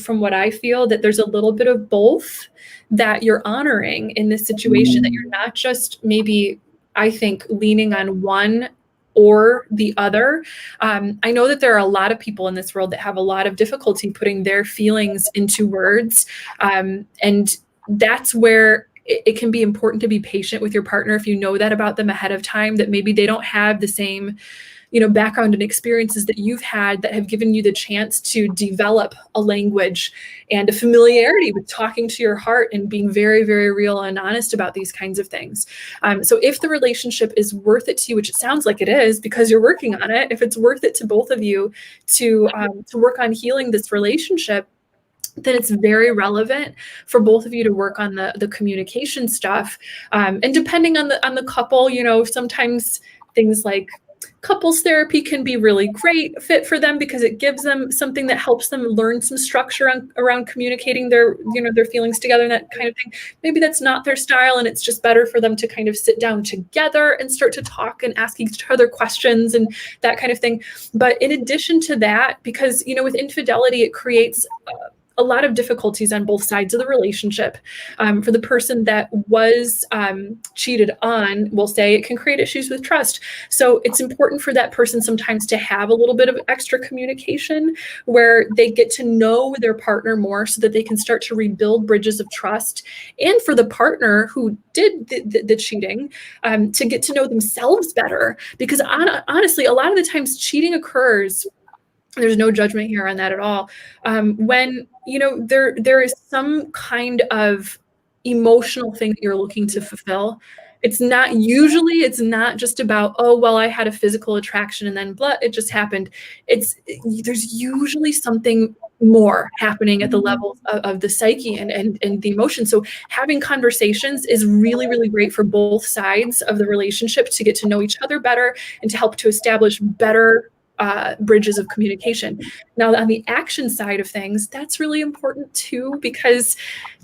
from what I feel, that there's a little bit of both that you're honoring in this situation, that you're not just maybe, I think, leaning on one or the other. I know that there are a lot of people in this world that have a lot of difficulty putting their feelings into words. And that's where it can be important to be patient with your partner if you know that about them ahead of time, that maybe they don't have the same, background and experiences that you've had that have given you the chance to develop a language and a familiarity with talking to your heart and being very, very real and honest about these kinds of things. So if the relationship is worth it to you, which it sounds like it is because you're working on it, if it's worth it to both of you to work on healing this relationship, then it's very relevant for both of you to work on the communication stuff. And depending on the couple, sometimes things like couples therapy can be really great fit for them because it gives them something that helps them learn some structure around communicating their feelings together and that kind of thing. Maybe that's not their style, and it's just better for them to kind of sit down together and start to talk and ask each other questions and that kind of thing. But in addition to that, because, with infidelity, it creates a lot of difficulties on both sides of the relationship. For the person that was cheated on, we'll say it can create issues with trust. So it's important for that person sometimes to have a little bit of extra communication where they get to know their partner more so that they can start to rebuild bridges of trust. And for the partner who did the cheating, to get to know themselves better. Because honestly, a lot of the times cheating occurs, there's no judgment here on that at all, when there is some kind of emotional thing that you're looking to fulfill. It's not just about, oh, well, I had a physical attraction and then blah, it just happened. There's usually something more happening at the level of the psyche and the emotion. So having conversations is really, really great for both sides of the relationship to get to know each other better and to help to establish better bridges of communication. Now, on the action side of things, that's really important too, because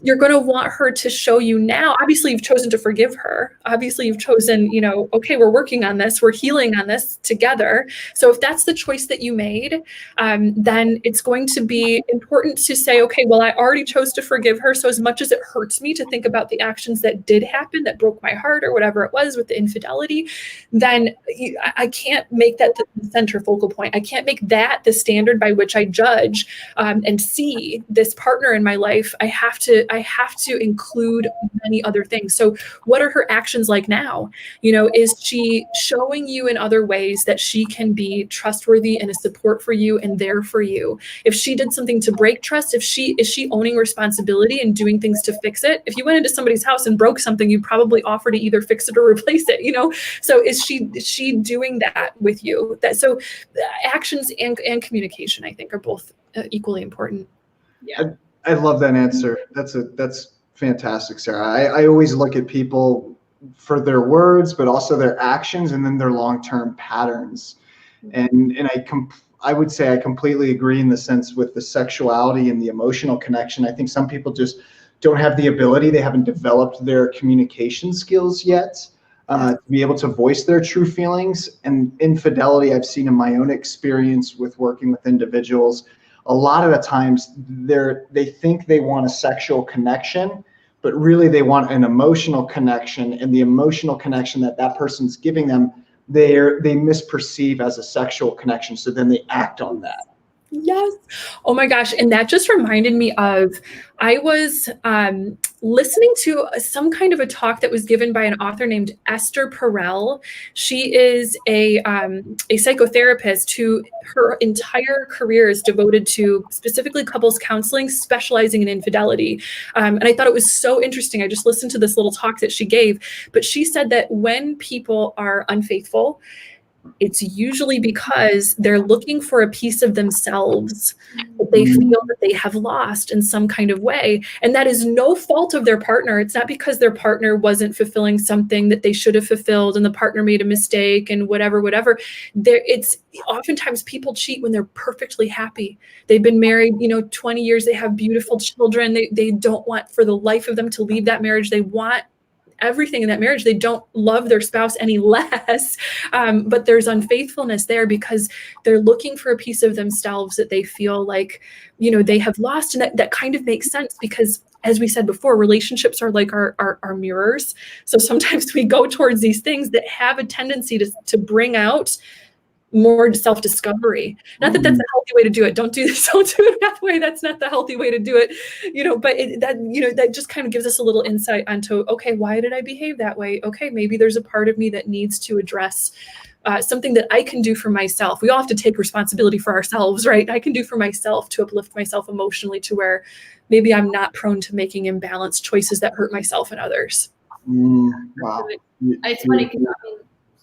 you're going to want her to show you now. Obviously, you've chosen to forgive her. Obviously, you've chosen, okay, we're working on this. We're healing on this together. So if that's the choice that you made, then it's going to be important to say, okay, well, I already chose to forgive her. So as much as it hurts me to think about the actions that did happen, that broke my heart or whatever it was with the infidelity, then I can't make that the center focal point. I can't make that the standard by which I judge and see this partner in my life. I have to include many other things. So what are her actions like now? Is she showing you in other ways that she can be trustworthy and a support for you and there for you? If she did something to break trust, is she owning responsibility and doing things to fix it? If you went into somebody's house and broke something, you probably offer to either fix it or replace it, So is she doing that with you? So actions and communication, I think, are both equally important. Yeah. I love that answer. That's fantastic, Sarah. I always look at people for their words, but also their actions and then their long-term patterns. And I would say I completely agree in the sense with the sexuality and the emotional connection. I think some people just don't have the ability. They haven't developed their communication skills yet to be able to voice their true feelings. And infidelity, I've seen in my own experience with working with individuals, a lot of the times they think they want a sexual connection, but really they want an emotional connection, and the emotional connection that person's giving them, they misperceive as a sexual connection. So then they act on that. Yes. Oh my gosh. And that just reminded me of, I was listening to some kind of a talk that was given by an author named Esther Perel. She is a psychotherapist who her entire career is devoted to specifically couples counseling, specializing in infidelity. And I thought it was so interesting. I just listened to this little talk that she gave, but she said that when people are unfaithful, it's usually because they're looking for a piece of themselves that they feel that they have lost in some kind of way. And that is no fault of their partner. It's not because their partner wasn't fulfilling something that they should have fulfilled and the partner made a mistake and whatever. It's oftentimes people cheat when they're perfectly happy. They've been married, 20 years. They have beautiful children. They don't want for the life of them to leave that marriage. They want everything in that marriage. They don't love their spouse any less, but there's unfaithfulness there because they're looking for a piece of themselves that they feel like, they have lost. And that kind of makes sense because, as we said before, relationships are like our mirrors. So sometimes we go towards these things that have a tendency to bring out more self-discovery. Not that that's a healthy way to do it. Don't do this. Don't do it that way. That's not the healthy way to do it. But that just kind of gives us a little insight onto, okay, why did I behave that way? Okay, maybe there's a part of me that needs to address something that I can do for myself. We all have to take responsibility for ourselves, right? I can do for myself to uplift myself emotionally to where maybe I'm not prone to making imbalanced choices that hurt myself and others. Wow. It's funny because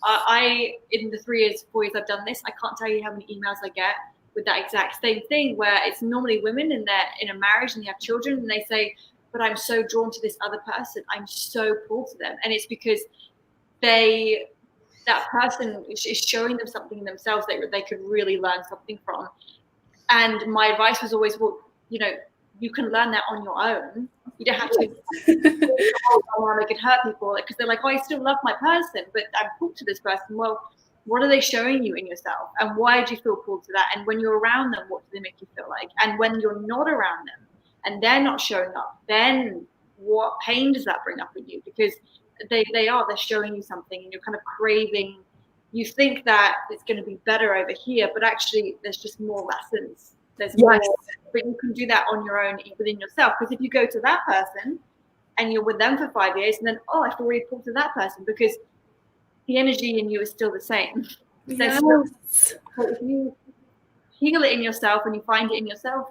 I, in the 4 years I've done this, I can't tell you how many emails I get with that exact same thing, where it's normally women and they're in a marriage and they have children and they say, but I'm so drawn to this other person. I'm so pulled to them. And it's because that person is showing them something in themselves that they could really learn something from. And my advice was always, well, you can learn that on your own. You don't have to it could hurt people because they're like, oh, I still love my person, but I'm pulled to this person. Well, what are they showing you in yourself? And why do you feel pulled to that? And when you're around them, what do they make you feel like? And when you're not around them and they're not showing up, then what pain does that bring up in you? Because they're showing you something and you're kind of craving. You think that it's going to be better over here, but actually there's just more lessons. There's more, but you can do that on your own within yourself. Because if you go to that person and you're with them for 5 years and then, oh, I feel really pulled to that person because the energy in you is still the same. Yes. So if you heal it in yourself and you find it in yourself,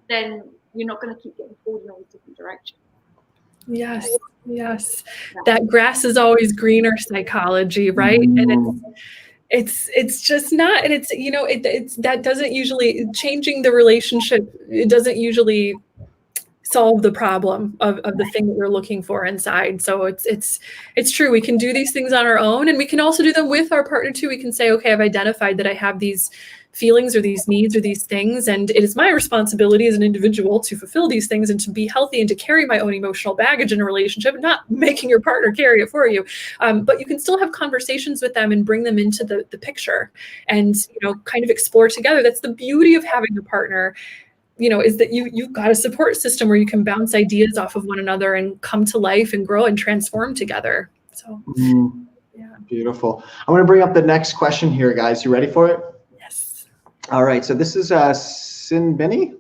then you're not going to keep getting pulled in all different directions. Yes. Yes. That grass is always greener psychology, right? And it's just not, and it's, you know, it's that doesn't usually, changing the relationship, it doesn't usually solve the problem of the thing that you're looking for inside. So it's true. We can do these things on our own, and we can also do them with our partner too. We can say, okay, I've identified that I have these feelings or these needs or these things, and it is my responsibility as an individual to fulfill these things and to be healthy and to carry my own emotional baggage in a relationship, not making your partner carry it for you. But you can still have conversations with them and bring them into the picture, and, you know, kind of explore together. That's the beauty of having a partner, you know, is that you've got a support system where you can bounce ideas off of one another and come to life and grow and transform together. So yeah. Beautiful. I'm going to bring up the next question here, guys. You ready for it? Yes. All right. So this is Sinbini.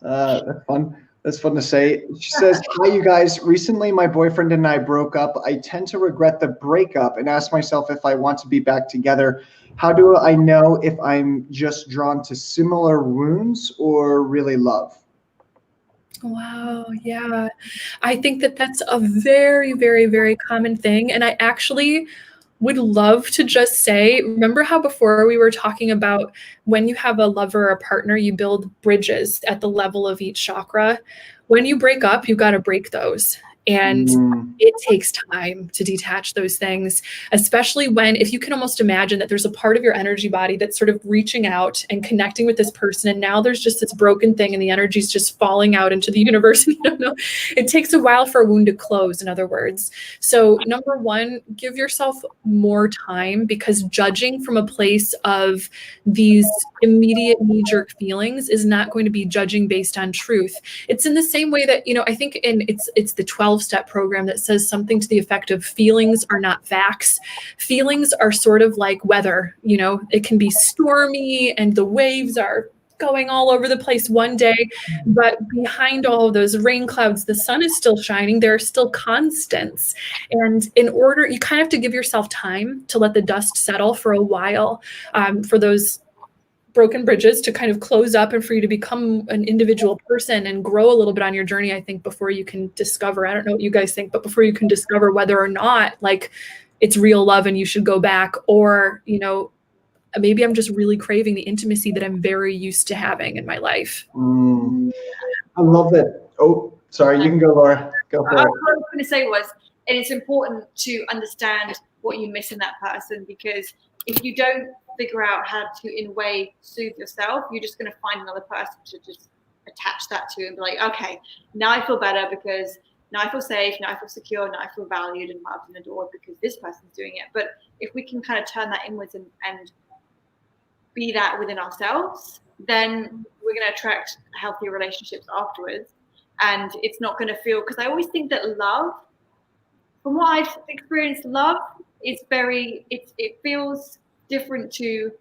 That's fun. That's fun to say. She says, hi, you guys. Recently, my boyfriend and I broke up. I tend to regret the breakup and ask myself if I want to be back together. How do I know if I'm just drawn to similar wounds or really love? Wow. Yeah. I think that that's a very, very, very common thing. And I actually would love to just say, remember how before we were talking about when you have a lover or a partner, you build bridges at the level of each chakra. When you break up, you've got to break those. And it takes time to detach those things, especially when, if you can almost imagine that there's a part of your energy body that's sort of reaching out and connecting with this person. And now there's just this broken thing and the energy's just falling out into the universe. And you don't know. It takes a while for a wound to close, in other words. So number one, give yourself more time, because judging from a place of these immediate knee-jerk feelings is not going to be judging based on truth. It's in the same way that, you know, I think it's the 12-step program that says something to the effect of feelings are not facts. Feelings are sort of like weather, you know, it can be stormy and the waves are going all over the place one day, but behind all of those rain clouds, the sun is still shining. There are still constants. And in order, you kind of have to give yourself time to let the dust settle for a while, for those broken bridges to kind of close up and for you to become an individual person and grow a little bit on your journey, I think, before you can discover, I don't know what you guys think, but before you can discover whether or not like it's real love and you should go back, or, you know, maybe I'm just really craving the intimacy that I'm very used to having in my life. I love that. Oh, sorry, you can go, Laura. Go for it. What I was going to say was, and it's important to understand what you miss in that person, because if you don't figure out how to, in a way, soothe yourself, you're just going to find another person to just attach that to and be like, okay, now I feel better because now I feel safe, now I feel secure, now I feel valued and loved and adored because this person's doing it. But if we can kind of turn that inwards and be that within ourselves, then we're going to attract healthy relationships afterwards. And it's not going to feel, because I always think that love, from what I've experienced, love is very, it feels different to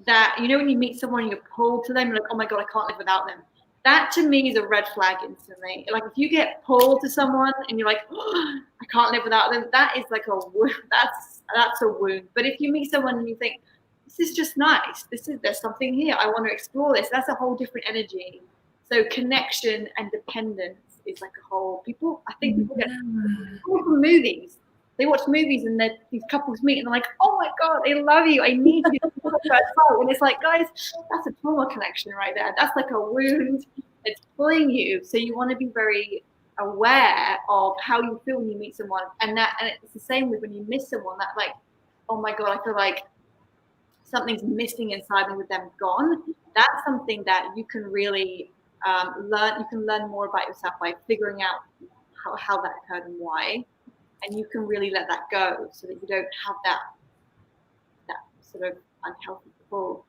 that, you know, when you meet someone, you're pulled to them, you're like, oh my God, I can't live without them. That to me is a red flag instantly. Like if you get pulled to someone and you're like, oh, I can't live without them, that is like a wound. That's a wound. But if you meet someone and you think, this is just nice, there's something here, I want to explore this, that's a whole different energy. So connection and dependence is like a whole, I think people get from movies. They watch movies and these couples meet and they're like, oh my God, I love you, I need you. And it's like, guys, that's a trauma connection right there. That's like a wound. It's pulling you. So you want to be very aware of how you feel when you meet someone. And it's the same with when you miss someone, that like, oh my God, I feel like something's missing inside me with them gone. That's something that you can really learn. You can learn more about yourself by figuring out how that occurred and why. And you can really let that go so that you don't have that sort of unhealthy pull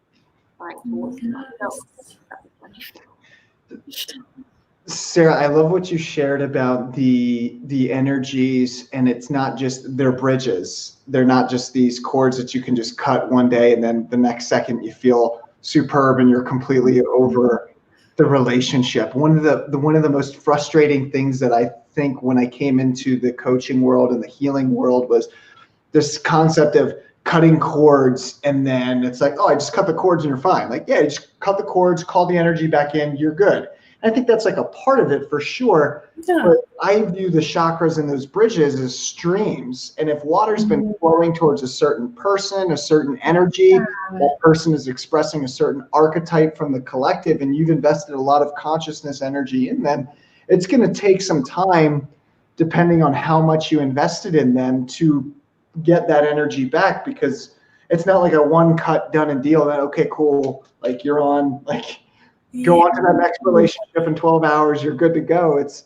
towards yourself. Sarah, I love what you shared about the energies, and it's not just, they're bridges. They're not just these cords that you can just cut one day and then the next second you feel superb and you're completely over the relationship. One of the most frustrating things that I think when I came into the coaching world and the healing world was this concept of cutting cords, and then it's like, oh, I just cut the cords and you're fine. Like, yeah, just cut the cords, call the energy back in, you're good. I think that's like a part of it for sure. Yeah. But I view the chakras and those bridges as streams. And if water's been flowing towards a certain person, a certain energy, that person is expressing a certain archetype from the collective, and you've invested a lot of consciousness energy in them, it's going to take some time, depending on how much you invested in them, to get that energy back, because it's not like a one cut done and deal that, okay, cool, like you're on, like go on to that next relationship in 12 hours, you're good to go. It's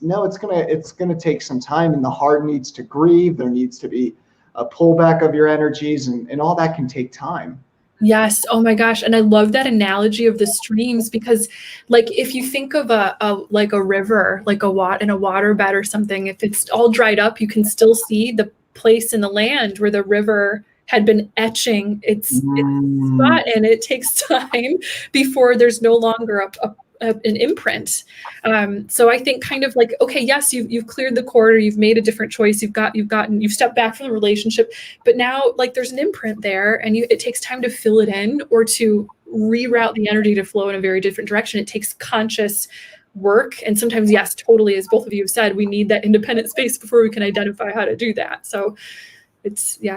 gonna take some time, and the heart needs to grieve. There needs to be a pullback of your energies, and all that can take time. Yes. Oh my gosh. And I love that analogy of the streams, because like if you think of a like a river, like in a water bed or something, if it's all dried up, you can still see the place in the land where the river had been etching its spot, and it takes time before there's no longer an imprint. So I think kind of like, okay, yes, you've cleared the corridor, you've made a different choice, you've stepped back from the relationship, but now like there's an imprint there, and it takes time to fill it in or to reroute the energy to flow in a very different direction. It takes conscious work, and sometimes, yes, totally, as both of you have said, we need that independent space before we can identify how to do that. So I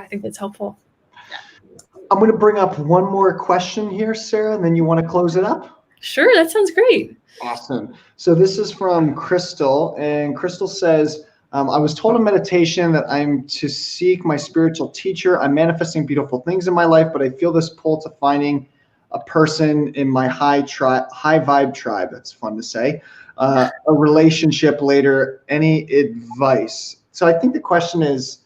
think that's helpful. I'm going to bring up one more question here, Sarah, and then you want to close it up? Sure, that sounds great. Awesome. So this is from Crystal, and Crystal says, I was told in meditation that I'm to seek my spiritual teacher. I'm manifesting beautiful things in my life, but I feel this pull to finding a person in my high vibe tribe. That's fun to say. A relationship later. Any advice? So I think the question is,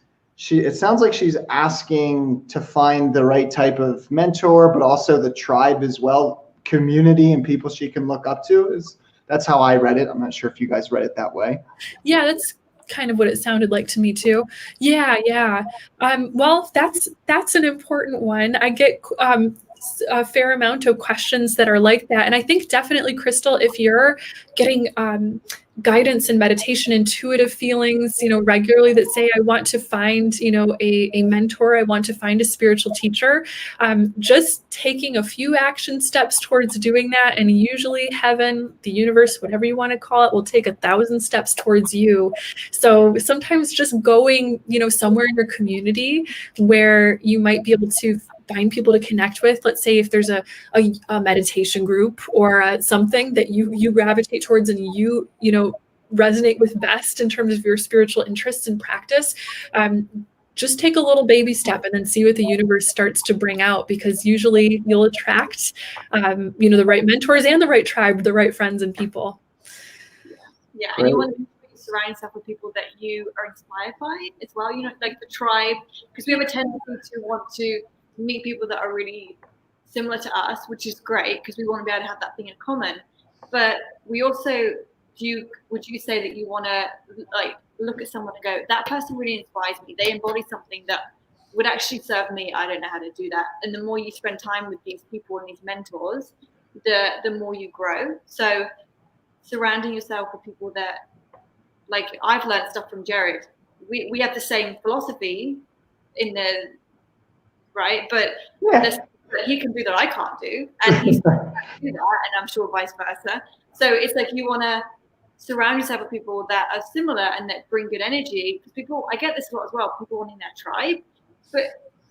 it sounds like she's asking to find the right type of mentor, but also the tribe as well, community and people she can look up to. That's how I read it. I'm not sure if you guys read it that way. Yeah, that's kind of what it sounded like to me too. Yeah. Well, that's an important one. I get a fair amount of questions that are like that. And I think definitely, Crystal, if you're getting guidance and meditation, intuitive feelings, regularly that say, I want to find, a mentor, I want to find a spiritual teacher, just taking a few action steps towards doing that. And usually heaven, the universe, whatever you want to call it, will take 1,000 steps towards you. So sometimes just going, somewhere in your community where you might be able to find people to connect with. Let's say if there's a meditation group or something that you gravitate towards and you resonate with best in terms of your spiritual interests and practice, just take a little baby step and then see what the universe starts to bring out, because usually you'll attract the right mentors and the right tribe, the right friends and people. Yeah, and you want to surround yourself with people that you are inspired by as well, like the tribe, because we have a tendency to want to meet people that are really similar to us, which is great because we want to be able to have that thing in common. But we also would you say that you want to like look at someone and go, that person really inspires me, they embody something that would actually serve me, I don't know how to do that. And the more you spend time with these people and these mentors, the more you grow. So surrounding yourself with people that, like, I've learned stuff from Jared. We have the same philosophy in the right, but there's that he can do that I can't do, and he's can do that, and I'm sure vice versa. So it's like you want to surround yourself with people that are similar and that bring good energy. Because I get this a lot as well. People wanting that tribe, but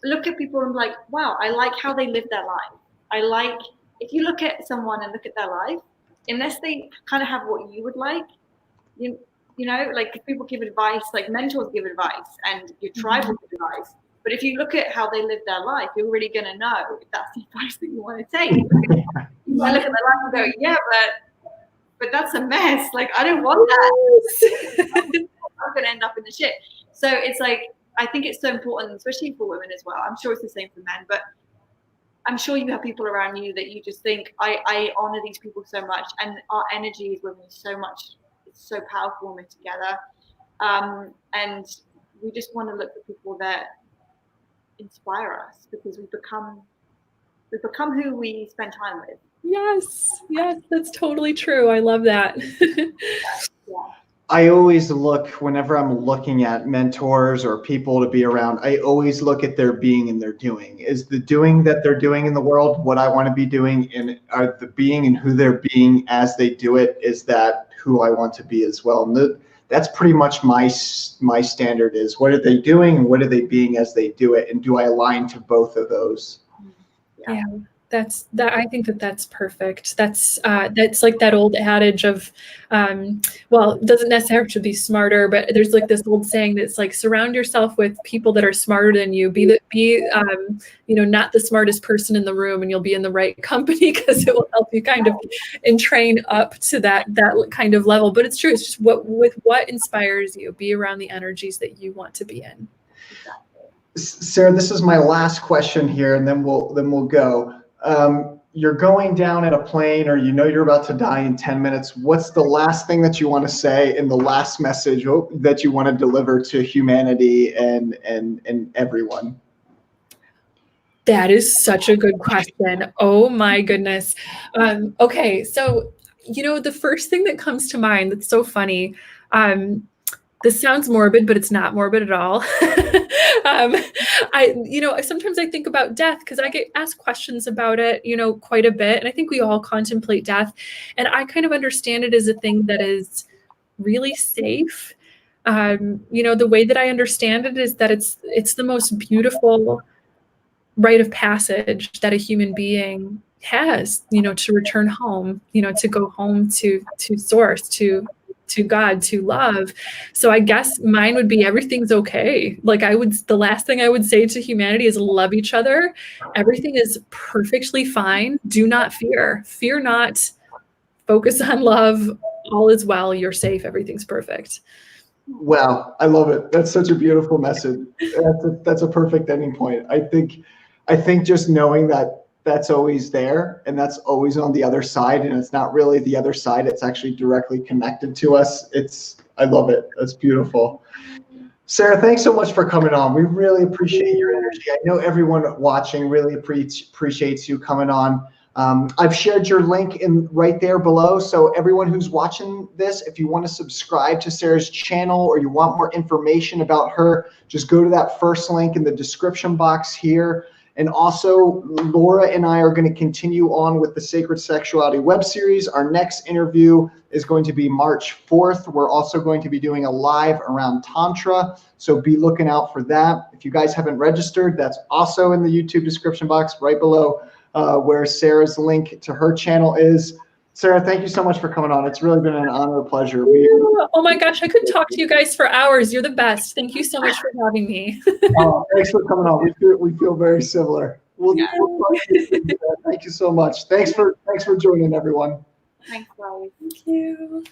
look at people and be like, wow, I like how they live their life. If you look at someone and look at their life, unless they kind of have what you would like, like people give advice, like mentors give advice, and your tribe will give advice. But if you look at how they live their life, you're really going to know if that's the advice that you want to take. You might look at their life and go, yeah, but that's a mess. Like, I don't want that. I'm going to end up in the shit. So it's like, I think it's so important, especially for women as well. I'm sure it's the same for men, but I'm sure you have people around you that you just think, I honor these people so much, and our energy is women so much. It's so powerful when we're together. And we just want to look for people that inspire us, because we become who we spend time with. Yes, that's totally true. I love that. Yeah. I always look, whenever I'm looking at mentors or people to be around, I always look at their being and their doing. Is the doing that they're doing in the world what I want to be doing? And are the being and who they're being as they do it, is that who I want to be as well? And that's pretty much my standard is, what are they doing and what are they being as they do it? And do I align to both of those? Yeah. I think that's perfect. That's like that old adage of, well, it doesn't necessarily have to be smarter, but there's like this old saying that's like, surround yourself with people that are smarter than you. Be not the smartest person in the room, and you'll be in the right company, because it will help you kind of entrain up to that kind of level. But it's true. It's just what inspires you. Be around the energies that you want to be in. Sarah, this is my last question here, and then we'll go. You're going down in a plane, or you're about to die in 10 minutes. What's the last thing that you want to say in the last message that you want to deliver to humanity and everyone? That is such a good question. Oh my goodness. Okay, so the first thing that comes to mind that's so funny. This sounds morbid, but it's not morbid at all. Sometimes I think about death, because I get asked questions about it, quite a bit. And I think we all contemplate death. And I kind of understand it as a thing that is really safe. The way that I understand it is that it's the most beautiful rite of passage that a human being has, to return home, to go home to source, to God, to love. So I guess mine would be, everything's okay. Like the last thing I would say to humanity is love each other. Everything is perfectly fine. Do not fear. Fear not. Focus on love. All is well. You're safe. Everything's perfect. Wow, I love it. That's such a beautiful message. That's a perfect ending point. I think just knowing that that's always there, and that's always on the other side, and it's not really the other side, it's actually directly connected to us. I love it. That's beautiful. Sarah, thanks so much for coming on. We really appreciate your energy. I know everyone watching really appreciates you coming on. I've shared your link right there below. So everyone who's watching this, if you want to subscribe to Sarah's channel, or you want more information about her, just go to that first link in the description box here. And also, Laura and I are going to continue on with the Sacred Sexuality web series. Our next interview is going to be March 4th. We're also going to be doing a live around Tantra, so be looking out for that. If you guys haven't registered, that's also in the YouTube description box right below where Sarah's link to her channel is. Sarah, thank you so much for coming on. It's really been an honor and a pleasure. Oh my gosh, I could talk to you guys for hours. You're the best. Thank you so much for having me. Thanks for coming on. We feel very similar. We'll talk to you. Thank you so much. Thanks for joining, everyone. Thanks, guys. Thank you.